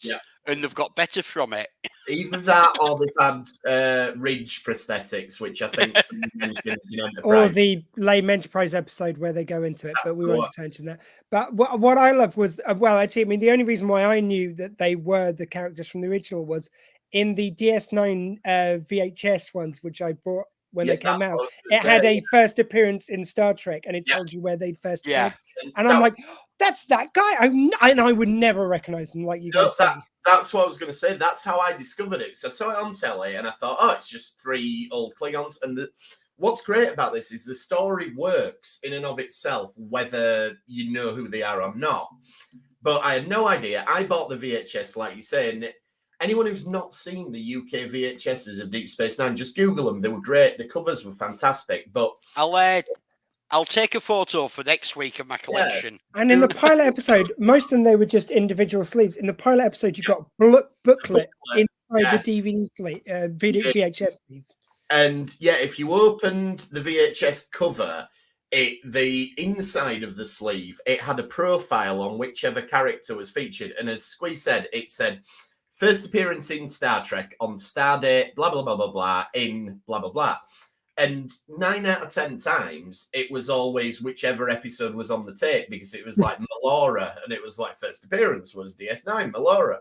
and they've got better from it. Either that, or they've had Ridge prosthetics, which I think someone mentions in Enterprise. Or the Lame Enterprise episode where they go into it, but we won't mention that. But what I love was, actually, I mean, the only reason why I knew that they were the characters from the original was in the DS9 VHS ones, which I bought when they came out. It had a first appearance in Star Trek, and it told you where they'd first appeared. And I'm like, that's that guy. And I would never recognize him, like you guys say. That's what I was going to say. That's how I discovered it. So I saw it on telly, and I thought, oh, it's just three old Klingons. And what's great about this is the story works in and of itself, whether you know who they are or not. But I had no idea. I bought the VHS, like you say, and anyone who's not seen the UK VHSs of Deep Space Nine, just Google them. They were great. The covers were fantastic. But I'll take a photo for next week of my collection. Yeah. And in the pilot episode, most of them, they were just individual sleeves. In the pilot episode, you got a booklet inside the DVD sleeve, VHS sleeve. And if you opened the VHS cover, the inside of the sleeve, it had a profile on whichever character was featured. And as Squee said, it said, first appearance in Star Trek on Stardate, blah, blah, blah, blah, blah, in blah, blah, blah. And 9 out of 10 times, it was always whichever episode was on the tape, because it was like Melora, and it was like first appearance was DS9, Melora.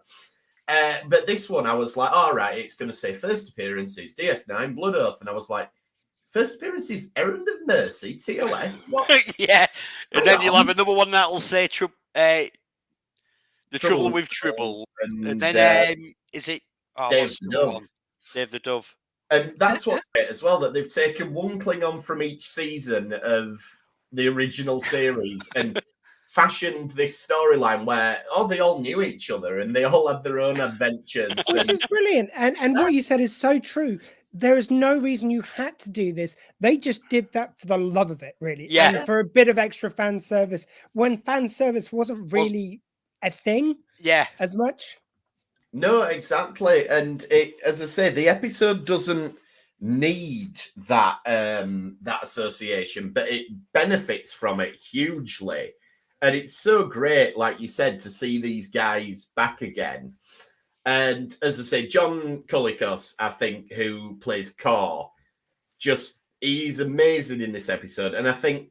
But this one, I was like, all right, it's going to say first appearance is DS9, Blood Oath. And I was like, first appearance is Errand of Mercy, TOS. What? Yeah. And then you'll have another one that'll say The Trouble with Tribble. And then, is it? Oh, Dave the Dove. Dave the Dove. And that's what's great as well, that they've taken one Klingon from each season of the original series and fashioned this storyline where, they all knew each other and they all had their own adventures. Which is brilliant. And what you said is so true. There is no reason you had to do this. They just did that for the love of it, really. Yeah. And for a bit of extra fan service, when fan service wasn't really a thing as much. No, exactly. And as I say, the episode doesn't need that that association, but it benefits from it hugely. And it's so great, like you said, to see these guys back again. And as I say, John Colicos, I think, who plays Kor, he's amazing in this episode. And I think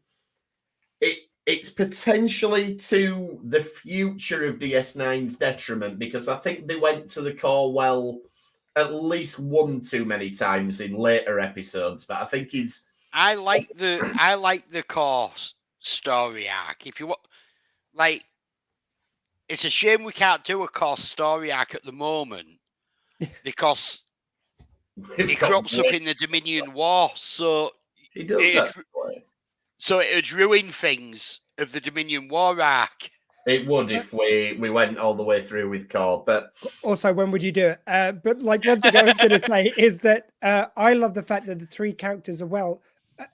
it's potentially to the future of DS9's detriment, because I think they went to the core well at least one too many times in later episodes. But I think he's. I like the core story arc. If you want, like, it's a shame we can't do a core story arc at the moment because it crops up in the Dominion War. So he does so it would ruin things of the Dominion War arc. It would if we went all the way through with Core, but also, when would you do it? But like one thing I was going to say is that I love the fact that the three characters are well.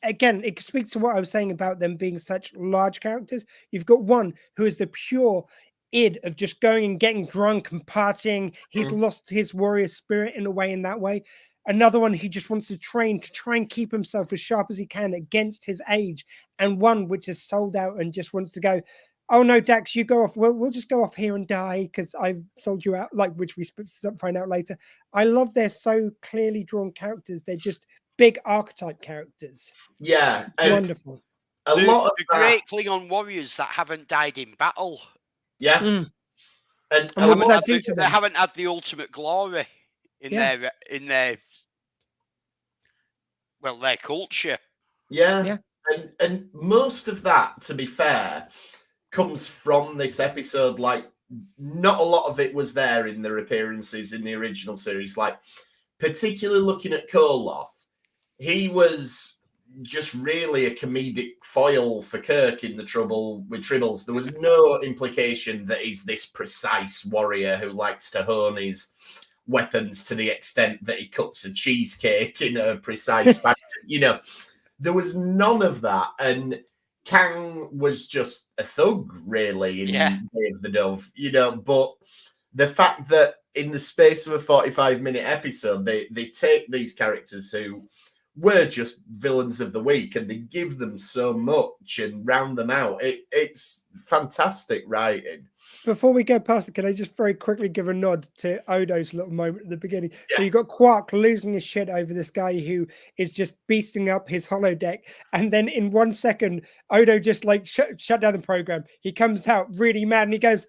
Again, it speaks to what I was saying about them being such large characters. You've got one who is the pure id of just going and getting drunk and partying. He's lost his warrior spirit in a way, in that way. Another one who just wants to try and keep himself as sharp as he can against his age. And one which is sold out and just wants to go, oh no, Dax, you go off. We'll just go off here and die because I've sold you out, like, which we find out later. I love they're so clearly drawn characters. They're just big archetype characters. Yeah. Wonderful. A lot of the great Klingon warriors that haven't died in battle. Yeah. And what does that do to them? They haven't had the ultimate glory in their their culture. Yeah. And most of that, to be fair, comes from this episode. Like, not a lot of it was there in their appearances in the original series. Like, particularly looking at Koloth, he was just really a comedic foil for Kirk in the Trouble with Tribbles. There was no implication that he's this precise warrior who likes to hone his weapons to the extent that he cuts a cheesecake in a precise fashion. You know, there was none of that. And Kang was just a thug, really, in Day of the Dove, you know. But the fact that in the space of a 45-minute episode, they take these characters who were just villains of the week and they give them so much and round them out. It's fantastic writing. Before we go past it, can I just very quickly give a nod to Odo's little moment at the beginning? Yeah. So you got Quark losing his shit over this guy who is just beasting up his holodeck. And then in 1 second, Odo just like shut down the program. He comes out really mad and he goes,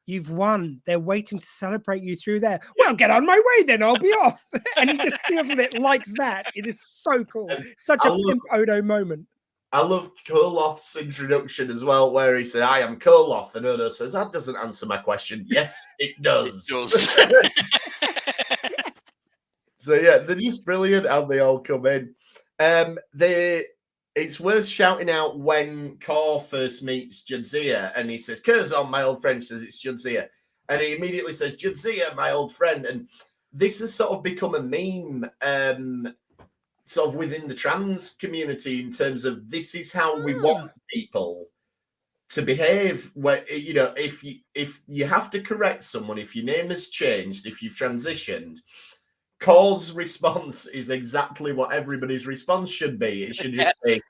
"You've won. They're waiting to celebrate you through there." Well, get on my way then. I'll be off. And he just feels it like that. It is so cool. Such a pimp Odo moment. I love Koloth's introduction as well, where he said, "I am Koloth," and Odo says, "That doesn't answer my question." Yes, it does. It does. So yeah, they're just brilliant how they all come in. It's worth shouting out when Kor first meets Jadzia, and he says, "Curzon, my old friend," says it's Jadzia, and he immediately says, "Jadzia, my old friend," and this has sort of become a meme. Sort of within the trans community, in terms of this is how we want people to behave. Where, you know, if you have to correct someone, if your name has changed, if you've transitioned, Kor's response is exactly what everybody's response should be. It should just be,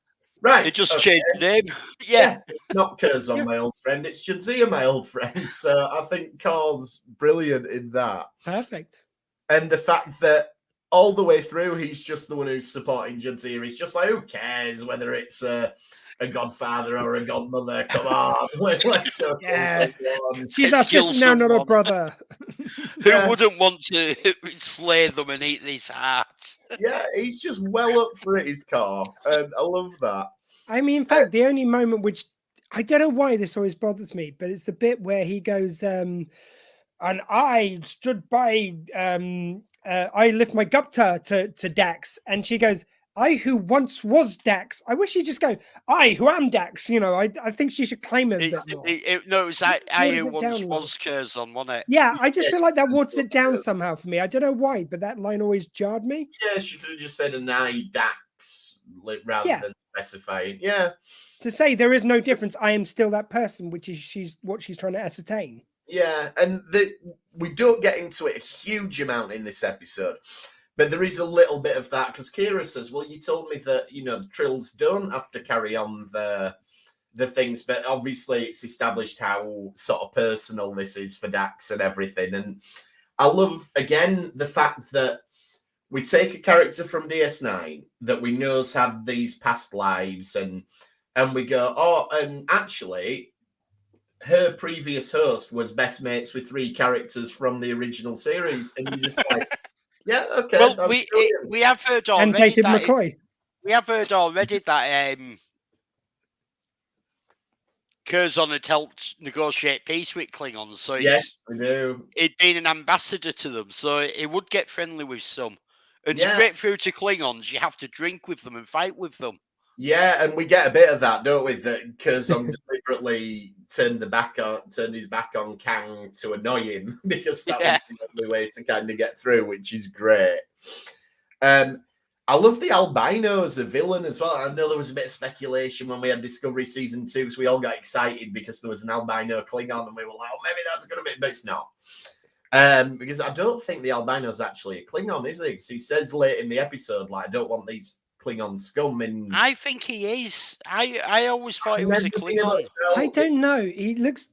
right, it just changed the name. Yeah. Not Curzon, my old friend. It's Jadzia, my old friend. So I think Kor's brilliant in that. Perfect. And the fact that all the way through, he's just the one who's supporting Jadzia. He's just like, who cares whether it's a godfather or a godmother? Come on, let's go. Yeah. She's our sister now, not our brother. Who wouldn't want to slay them and eat these hearts? Yeah, he's just well up for it, his car. And I love that. I mean, in fact, the only moment which, I don't know why this always bothers me, but it's the bit where he goes, and I stood by... I lift my gupta to Dax, and she goes, "I who once was Dax." I wish she'd just go, "I who am Dax." You know, I think she should claim it a bit more. No, it was I who once was Curzon, wasn't it? Yeah, I just feel like that waters it down somehow for me. I don't know why, but that line always jarred me. Yeah, she could have just said an I Dax rather than specifying. Yeah. To say there is no difference, I am still that person, which is what she's trying to ascertain. Yeah, and we don't get into it a huge amount in this episode, but there is a little bit of that, because Kira says, "Well, you told me that, you know, the Trills don't have to carry on the things," but obviously it's established how sort of personal this is for Dax and everything. And I love, again, the fact that we take a character from DS9 that we know's had these past lives and and we go, oh, and actually, her previous host was best mates with 3 characters from the original series, and you're just like, yeah, okay. Well, we have heard already And David that McCoy. we have heard already that Curzon had helped negotiate peace with Klingons, so Yes, we do. he'd been an ambassador to them, so he would get friendly with some. And Yeah. to break through to Klingons, you have to drink with them and fight with them. Yeah, and we get a bit of that, don't we? That Curzon deliberately turned his back on Kang to annoy him because that was the only way to kind of get through, which is great. I love the albino as a villain as well. I know there was a bit of speculation when we had Discovery Season 2, so we all got excited because there was an albino Klingon, and we were like, oh, maybe that's going to be, but it's not. Because I don't think the albino's actually a Klingon, is he? 'Cause he says late in the episode, like, I don't want these Klingon scum in. I think he is. I always thought he was a Klingon. I don't know. He looks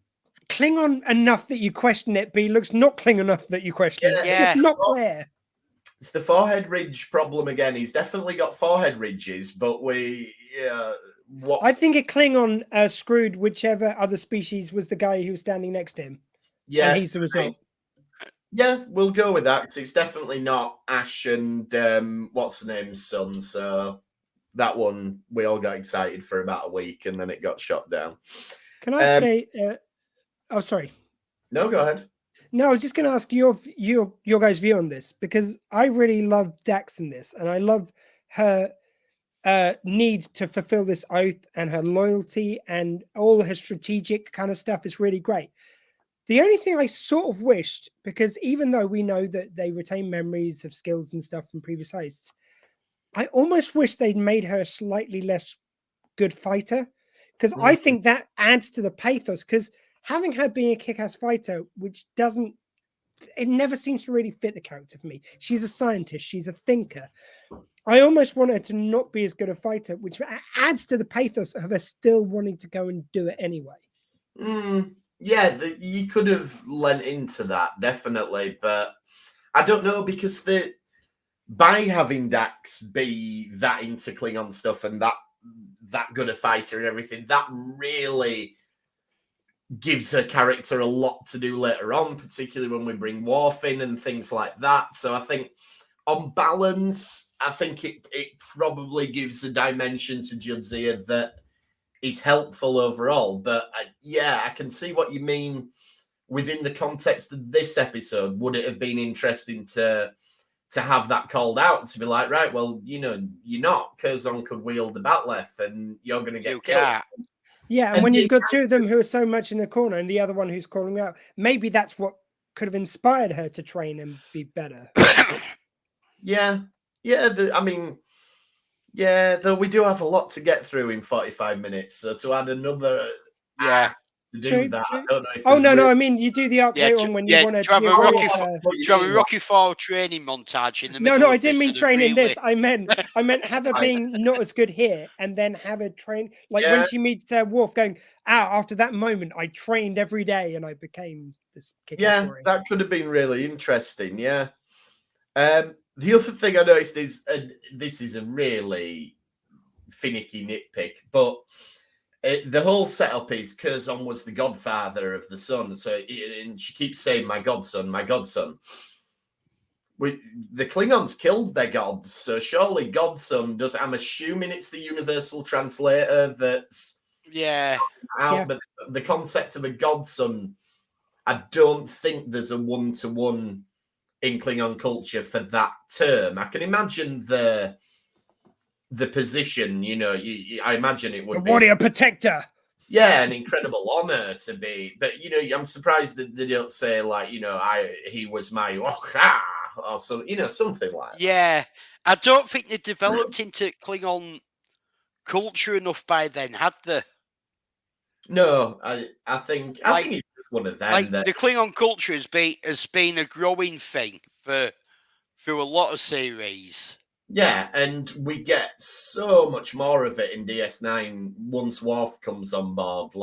Klingon enough that you question it, but he looks not Klingon enough that you question it. It's just not clear. It's the forehead ridge problem again. He's definitely got forehead ridges, but I think a Klingon screwed whichever other species was the guy who was standing next to him. Yeah, and he's the result. Yeah, we'll go with that because it's definitely not Ash and what's the name's son. So that one we all got excited for about a week, and then it got shot down. Can I say? Oh, sorry. No, go ahead. No, I was just going to ask your guys' view on this because I really love Dax in this, and I love her need to fulfill this oath and her loyalty and all her strategic kind of stuff is really great. The only thing I sort of wished, because even though we know that they retain memories of skills and stuff from previous hosts, I almost wish they'd made her a slightly less good fighter, because I think that adds to the pathos, because having her being a kick-ass fighter, which it never seems to really fit the character for me. She's a scientist. She's a thinker. I almost want her to not be as good a fighter, which adds to the pathos of her still wanting to go and do it anyway. Yeah, you could have lent into that, definitely. But I don't know, because by having Dax be that into Klingon stuff and that good a fighter and everything, that really gives her character a lot to do later on, particularly when we bring Worf in and things like that. So I think on balance, I think it probably gives a dimension to Jadzia that is helpful overall. But I can see what you mean within the context of this episode. Would it have been interesting to have that called out, to be like, right, well, you're not. Curzon could wield the Batleth and you're going to get killed. Yeah, and when you've got two of them who are so much in the corner and the other one who's calling out, maybe that's what could have inspired her to train and be better. Though we do have a lot to get through in 45 minutes, so to add another to do that, I don't know if no, I mean, you do the arc later on when you want to have a Rocky IV training montage in the middle. No, I didn't mean training this. I meant have her being not as good here, and then have her train when she meets Worf, going, after that moment, I trained every day and I became this kick-ass warrior. That could have been really interesting. Yeah. The other thing I noticed is, and this is a really finicky nitpick, but the whole setup is Curzon was the godfather of the sun. So, and she keeps saying, my godson, my godson. The Klingons killed their gods. So surely godson does. I'm assuming it's the universal translator that's out. But the concept of a godson, I don't think there's a one-to-one in Klingon culture for that term. I can imagine the position, I imagine it would be warrior protector. Yeah, an incredible honor to be. But I'm surprised that they don't say he was my or something like that. Yeah, I don't think they developed into Klingon culture enough by then, had they? No, I think it's one of them. The Klingon culture has been a growing thing through a lot of series. Yeah, and we get so much more of it in DS9 once Worf comes on board.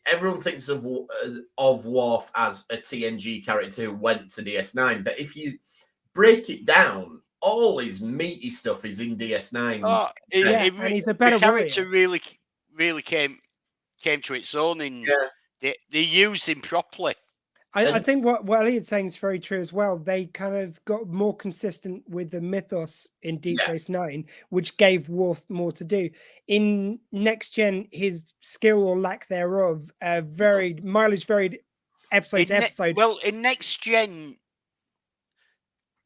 Everyone thinks of Worf as a TNG character who went to DS9, but if you break it down, all his meaty stuff is in DS9. Oh, and he's a better the character warrior. really came to its own in they used him properly. I think what Elliot's saying is very true as well. They kind of got more consistent with the mythos in Deep Space Nine, which gave Worf more to do. In Next Gen, his skill or lack thereof varied episode to episode. Well, in Next Gen,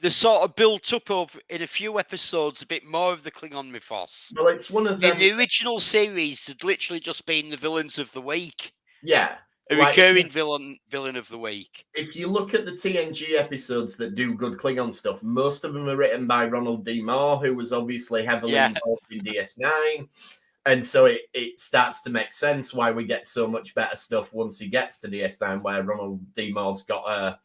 they sort of built up in a few episodes a bit more of the Klingon mythos. Well, it's one of them. In the original series, had literally just been the villains of the week. Yeah. A recurring villain of the week. If you look at the TNG episodes that do good Klingon stuff, most of them are written by Ronald D. Moore, who was obviously heavily involved in DS9. And so it starts to make sense why we get so much better stuff once he gets to DS9, where Ronald D. Moore's got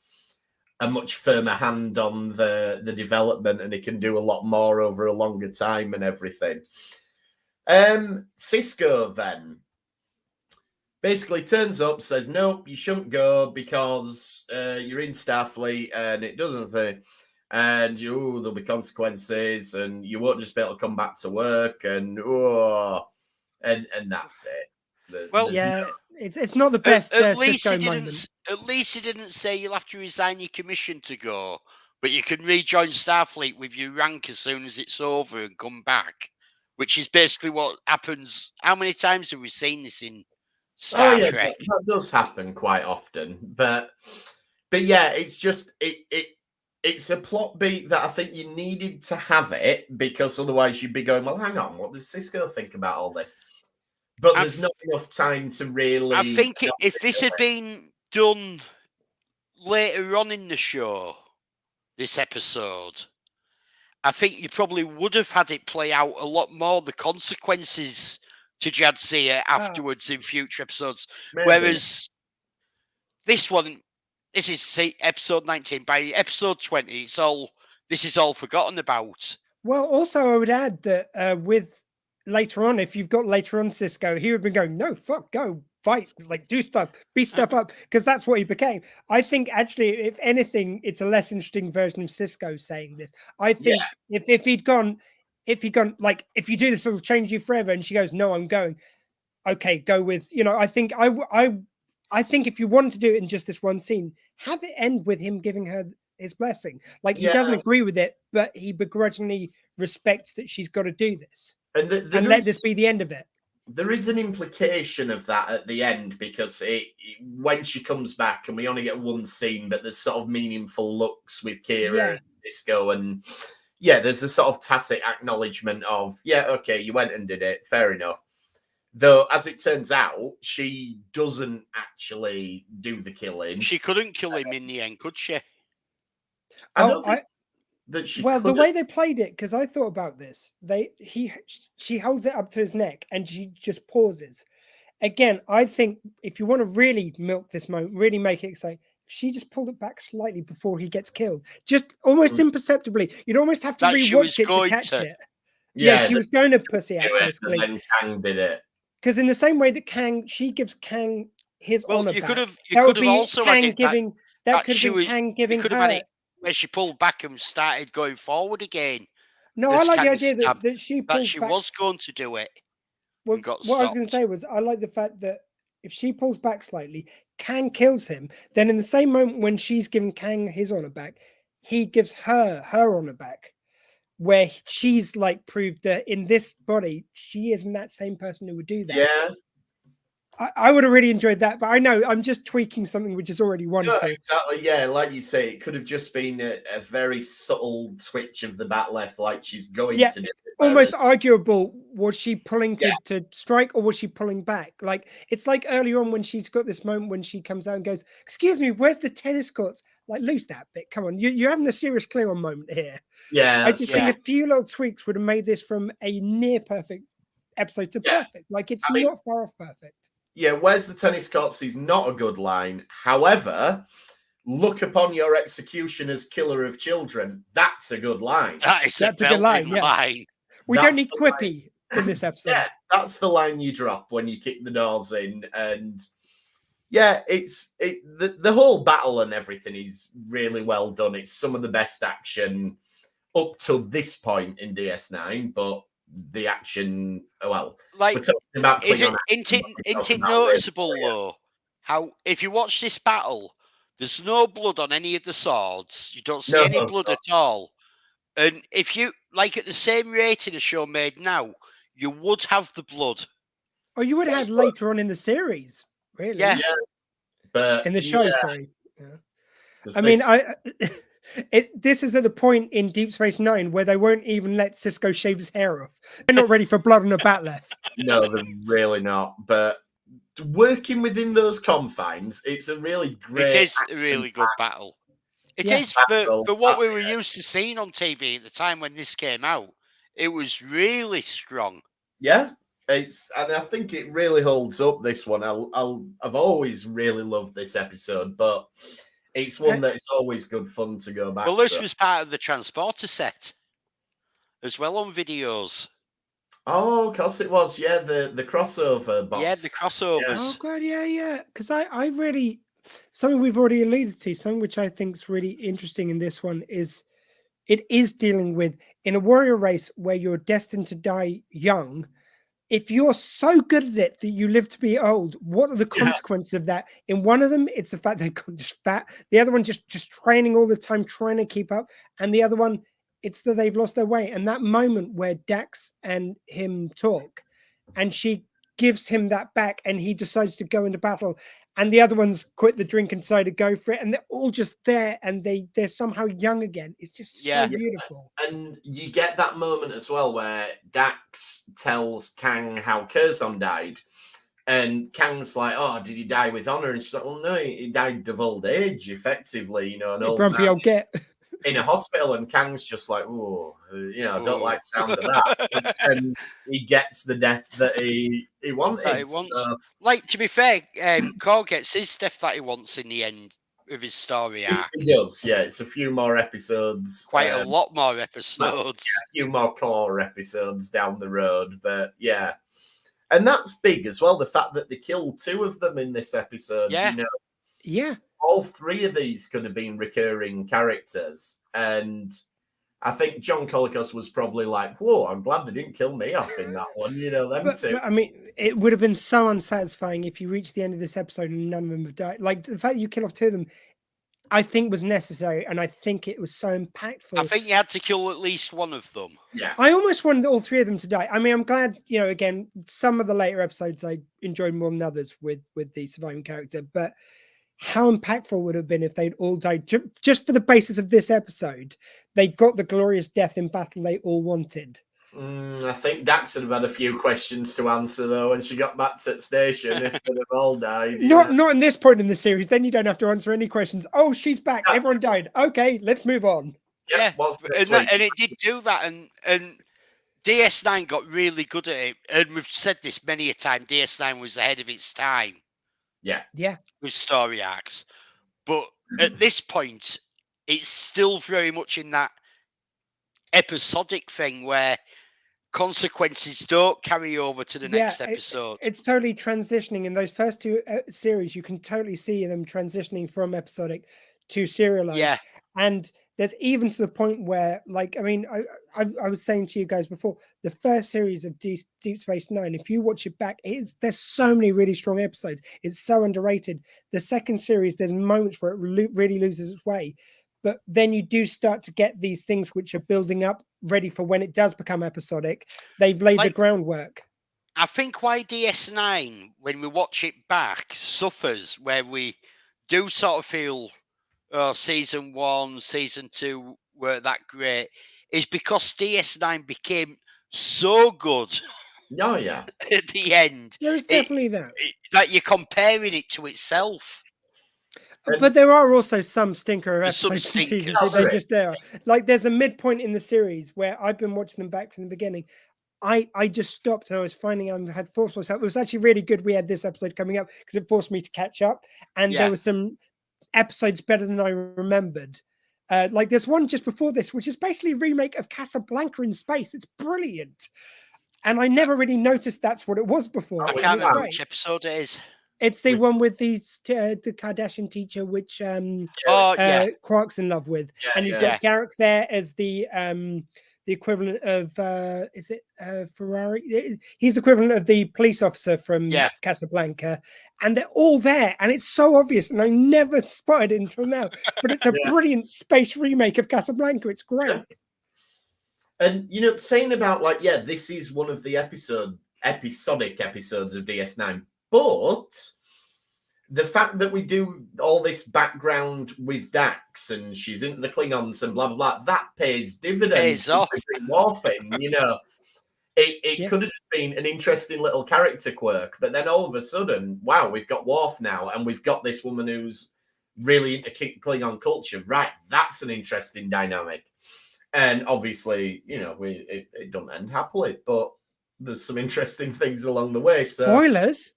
a much firmer hand on the development, and he can do a lot more over a longer time and everything. Sisko then basically turns up, says, nope, you shouldn't go because you're in Starfleet and it doesn't think, and there'll be consequences and you won't just be able to come back to work, and that's it. It's not the best Sisko moment. At least he didn't say you'll have to resign your commission to go, but you can rejoin Starfleet with your rank as soon as it's over and come back, which is basically what happens. How many times have we seen this in Star Trek? That does happen quite often, but yeah, it's just it's a plot beat that I think you needed to have it, because otherwise you'd be going, well, hang on, what does Sisko think about all this? But there's not enough time to really. I think if this had been done later on in the show, this episode, I think you probably would have had it play out a lot more, the consequences to Jadzia afterwards in future episodes. Maybe. Whereas this one, this is episode 19. By episode 20, this is all forgotten about. Well, also I would add that with later on, if you've got later on Sisko, he would be going, no, fuck, go fight, like do stuff, beat stuff up, because that's what he became. I think actually, if anything, it's a less interesting version of Sisko saying this. I think if he'd gone, like, if you do this, it'll change you forever. And she goes, no, I'm going. Okay, go with, I think I think if you wanted to do it in just this one scene, have it end with him giving her his blessing. Like, he doesn't agree with it, but he begrudgingly respects that she's got to do this. And let this be the end of it. There is an implication of that at the end, because when she comes back, and we only get one scene, but there's sort of meaningful looks with Kira and Sisko, and there's a sort of tacit acknowledgement of, okay, you went and did it, fair enough. Though, as it turns out, she doesn't actually do the killing. She couldn't kill him in the end, could she? The way they played it, because I thought about this, she holds it up to his neck and she just pauses. Again, I think if you want to really milk this moment, really make it exciting, she just pulled it back slightly before he gets killed, just almost imperceptibly. You'd almost have to rewatch it to catch it. Yeah, she was going to pussy out basically. And then Kang did it. Because in the same way that she gives Kang his honor back. You could have also Kang giving that could have been Kang giving her. Where she pulled back and started going forward again. No, I like the idea that she pulled back. She was going to do it. Well, what I was going to say was, I like the fact that if she pulls back slightly, Kang kills him. Then in the same moment when she's giving Kang his honor back, he gives her honor back. Where she's like proved that in this body, she isn't that same person who would do that. Yeah. I would have really enjoyed that, but I know I'm just tweaking something which is already wonderful. No, exactly. Yeah, like you say, it could have just been a very subtle twitch of the bat left, like she's going to do it. Almost arguable. Was she pulling to strike, or was she pulling back? Like, it's like earlier on when she's got this moment when she comes out and goes, "Excuse me, where's the tennis courts?" Like, lose that bit. Come on, you're having a serious Klingon moment here. Yeah, I just think a few little tweaks would have made this from a near perfect episode to perfect. Like, it's not far off perfect. Yeah, where's the tennis courts is not a good line. However, look upon your execution as killer of children. That's a good line. That's a good line. We don't need quippy in this episode. Yeah, that's the line you drop when you kick the doors in. And the whole battle and everything is really well done. It's some of the best action up till this point in DS9, but the action, well, like, we're talking about is it, Klingon isn't action, it, we're isn't it talking about noticeable Warrior. though, how if you watch this battle, there's no blood on any of the swords. You don't see No, any blood no. at all. And if you, like, at the same rating a show made now, you would have the blood. Oh, you would have had later on in the series, really? Yeah. But In the show, yeah, sorry. Yeah. 'cause I mean, this- this is at the point in Deep Space Nine where they won't even let Sisko shave his hair off. They're not ready for blood on a bat'leth. no, they're really not. But working within those confines, it's a really great. It is a really good battle. It Yeah. is for what we were used to seeing on TV at the time when this came out. It was really strong. Yeah, and I think it really holds up. This one, I've always really loved this episode, but it's one that it's always good fun to go back. Well, this to. was part of the transporter set as well on videos. Oh, of course it was. Yeah, the crossover box. Yeah, the crossovers. Oh god, yeah. Because I really, something we've already alluded to, something which I think is really interesting in this one is it is dealing with in a warrior race where you're destined to die young. If you're so good at it that you live to be old, what are the consequences of that? In one of them, it's the fact they've got just fat. The other one, just training all the time, trying to keep up. And the other one, it's that they've lost their way. And that moment where Dax and him talk, and she gives him that back, and he decides to go into battle, and the other ones quit the drink and decide to go for it, and they're all just there, and they're somehow young again. It's just so beautiful. And you get that moment as well where Dax tells Kang how Curzon died, and Kang's like, "Oh, did he die with honor?" And she's like, "Well, no, he died of old age, effectively. You know, an old grumpy man old get in a hospital." And Kang's just like, "Oh, you know, I don't like the sound of that." And he gets the death that he wanted. So. Like, to be fair, Cole gets his death that he wants in the end of his story arc. He does, yeah. It's a few more episodes. Quite a lot more episodes. Well, yeah, a few more core episodes down the road, but yeah. And that's big as well, the fact that they killed two of them in this episode. Yeah. You know, yeah. all three of these could have been recurring characters. And I think John Colicos was probably like, "Whoa, I'm glad they didn't kill me off in that one." You know, them two. But, I mean, it would have been so unsatisfying if you reached the end of this episode and none of them have died. Like, the fact that you kill off two of them, I think was necessary, and I think it was so impactful. I think you had to kill at least one of them. Yeah. I almost wanted all three of them to die. I mean, I'm glad, you know, again, some of the later episodes I enjoyed more than others with the surviving character, but how impactful would it have been if they'd all died just for the basis of this episode? They got the glorious death in battle they all wanted. I think Dax would have had a few questions to answer though when she got back to the station if they'd have all died. Not in this point in the series. Then you don't have to answer any questions. Oh, she's back. Everyone died. Okay, let's move on. Yeah, and it did do that, and DS9 got really good at it. And we've said this many a time. DS9 was ahead of its time. Yeah. With story arcs, but at this point, it's still very much in that episodic thing where consequences don't carry over to the next episode. It's totally transitioning in those first two series. You can totally see them transitioning from episodic to serialized. Yeah, and there's even to the point where, like, I mean, I was saying to you guys before, the first series of Deep Space Nine, if you watch it back, there's so many really strong episodes. It's so underrated. The second series, there's moments where it really loses its way. But then you do start to get these things which are building up, ready for when it does become episodic. They've laid the groundwork. I think why DS9, when we watch it back, suffers, where we do sort of feel, season 1, season 2 weren't that great, is because DS9 became so good. Oh, yeah. At the end. There's definitely that. That you're comparing it to itself. But there are also some stinker episodes in season 2. They're just there. Like, there's a midpoint in the series where I've been watching them back from the beginning. I just stopped and I was finding I had forced myself. It was actually really good we had this episode coming up because it forced me to catch up. And there were some episodes better than I remembered. Like, there's one just before this, which is basically a remake of Casablanca in space. It's brilliant. And I never really noticed that's what it was before. I can't remember which episode it is. It's the one with the Kardashian teacher, which Quark's in love with, and you've got Garrick there as the equivalent of is it Ferrari? He's the equivalent of the police officer from Casablanca, and they're all there, and it's so obvious, and I never spotted it until now. But it's a brilliant space remake of Casablanca. It's great. Yeah. And saying about this is one of the episodic episodes of DS9, but the fact that we do all this background with Dax and she's into the Klingons and blah blah blah, that pays dividends. Pays off. Morphing, it could have been an interesting little character quirk, but then all of a sudden, wow, we've got Worf now, and we've got this woman who's really into Klingon culture. Right, that's an interesting dynamic. And obviously, it doesn't end happily, but there's some interesting things along the way. So spoilers.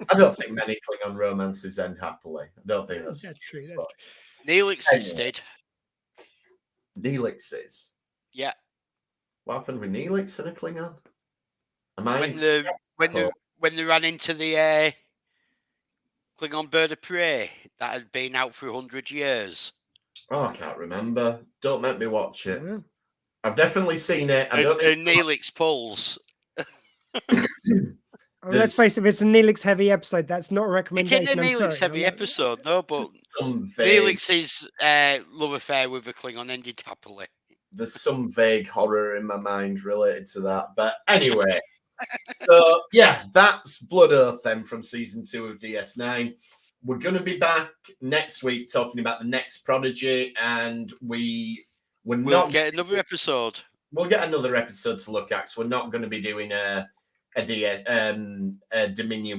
I don't think many Klingon romances end happily. I don't think that's true. Neelix's did. Neelix's? Yeah. What happened with Neelix and a Klingon? When they ran into the Klingon bird of prey that had been out for 100 years. Oh, I can't remember. Don't make me watch it. Yeah. I've definitely seen it. Neelix pulls. Let's face it, it's a Neelix heavy episode. That's not a recommendation. It's in a Neelix heavy episode, no, but Neelix's love affair with a Klingon ended happily. There's some vague horror in my mind related to that. But anyway, so that's Blood Oath then from season 2 of DS9. We're going to be back next week talking about the next Prodigy, and we'll get another episode. We'll get another episode to look at, so we're not going to be doing a Dominion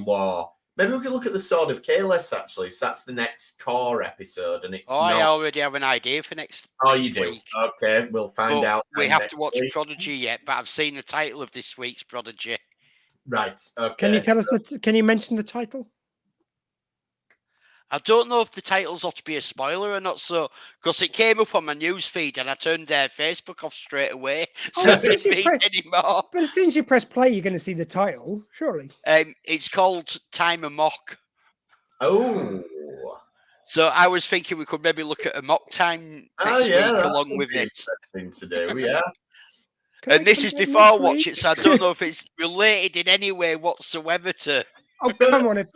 War. Maybe we could look at the Sword of Kahless, actually. So that's the next core episode, and it's. I already have an idea for next. Oh, you do? Week. Okay, we'll find out. We have to watch Prodigy yet, but I've seen the title of this week's Prodigy. Right. Okay. Can you tell us that? Can you mention the title? I don't know if the titles ought to be a spoiler or not, so because it came up on my news feed and I turned Facebook off straight away, so I didn't read anymore. But as soon as you press play, you're going to see the title, surely. It's called Time Amok. Oh. So I was thinking we could maybe look at Amok Time next week along with it. Interesting to do, yeah. And this is before I watch it, so I don't know if it's related in any way whatsoever to. Oh, come on. If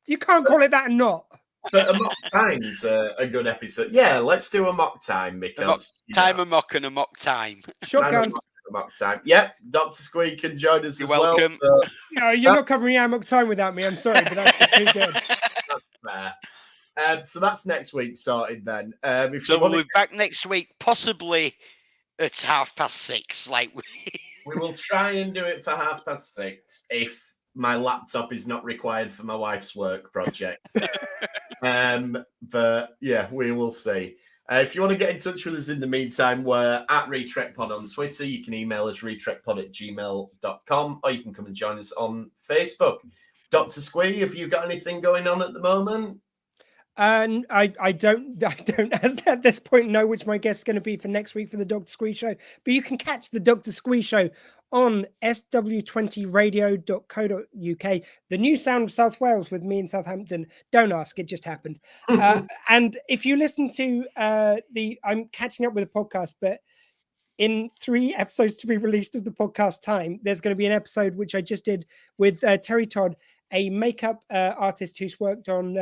you can't call it that and not. But Amok Time's a good episode. Yeah, let's do Amok Time because Amok and Amok Time. Shotgun. Amok Time. Yep, Dr. Squee can join us You're as welcome. well. So no, you're not covering Amok Time without me. I'm sorry, but that's too good. That's fair. So that's next week sorted then. We'll be back next week, possibly at 6:30. We will try and do it for 6:30 if my laptop is not required for my wife's work project. But yeah, we will see. If you want to get in touch with us in the meantime, we're at RetrekPod on Twitter. You can email us retrekpod@gmail.com, or you can come and join us on Facebook. Dr. Squee, have you got anything going on at the moment? I don't at this point know which my guest is going to be for next week for the Dr. Squee Show, but you can catch the Dr. Squee Show on sw20radio.co.uk, the new sound of South Wales with me in Southampton. Don't ask, it just happened. And if you listen to I'm catching up with a podcast, but in 3 episodes to be released of the podcast time, there's going to be an episode which I just did with Terry Todd, a makeup artist who's worked on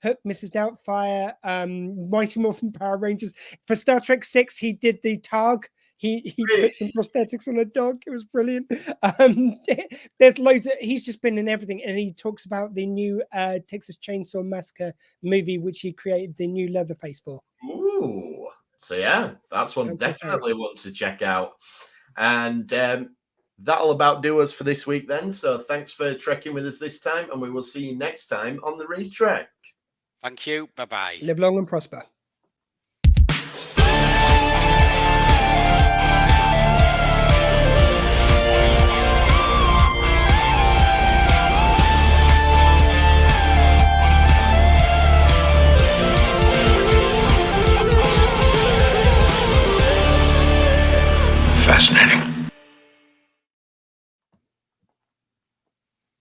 Hook, Mrs. Doubtfire, Mighty Morphin Power Rangers. For Star Trek 6, he did the Targ. He put some prosthetics on a dog. It was brilliant. There's loads of, he's just been in everything. And he talks about the new Texas Chainsaw Massacre movie, which he created the new Leatherface for. Ooh. So yeah, that's one definitely want to check out. And that'll about do us for this week then. So thanks for trekking with us this time, and we will see you next time on the Retrek. Thank you. Bye-bye. Live long and prosper. Fascinating.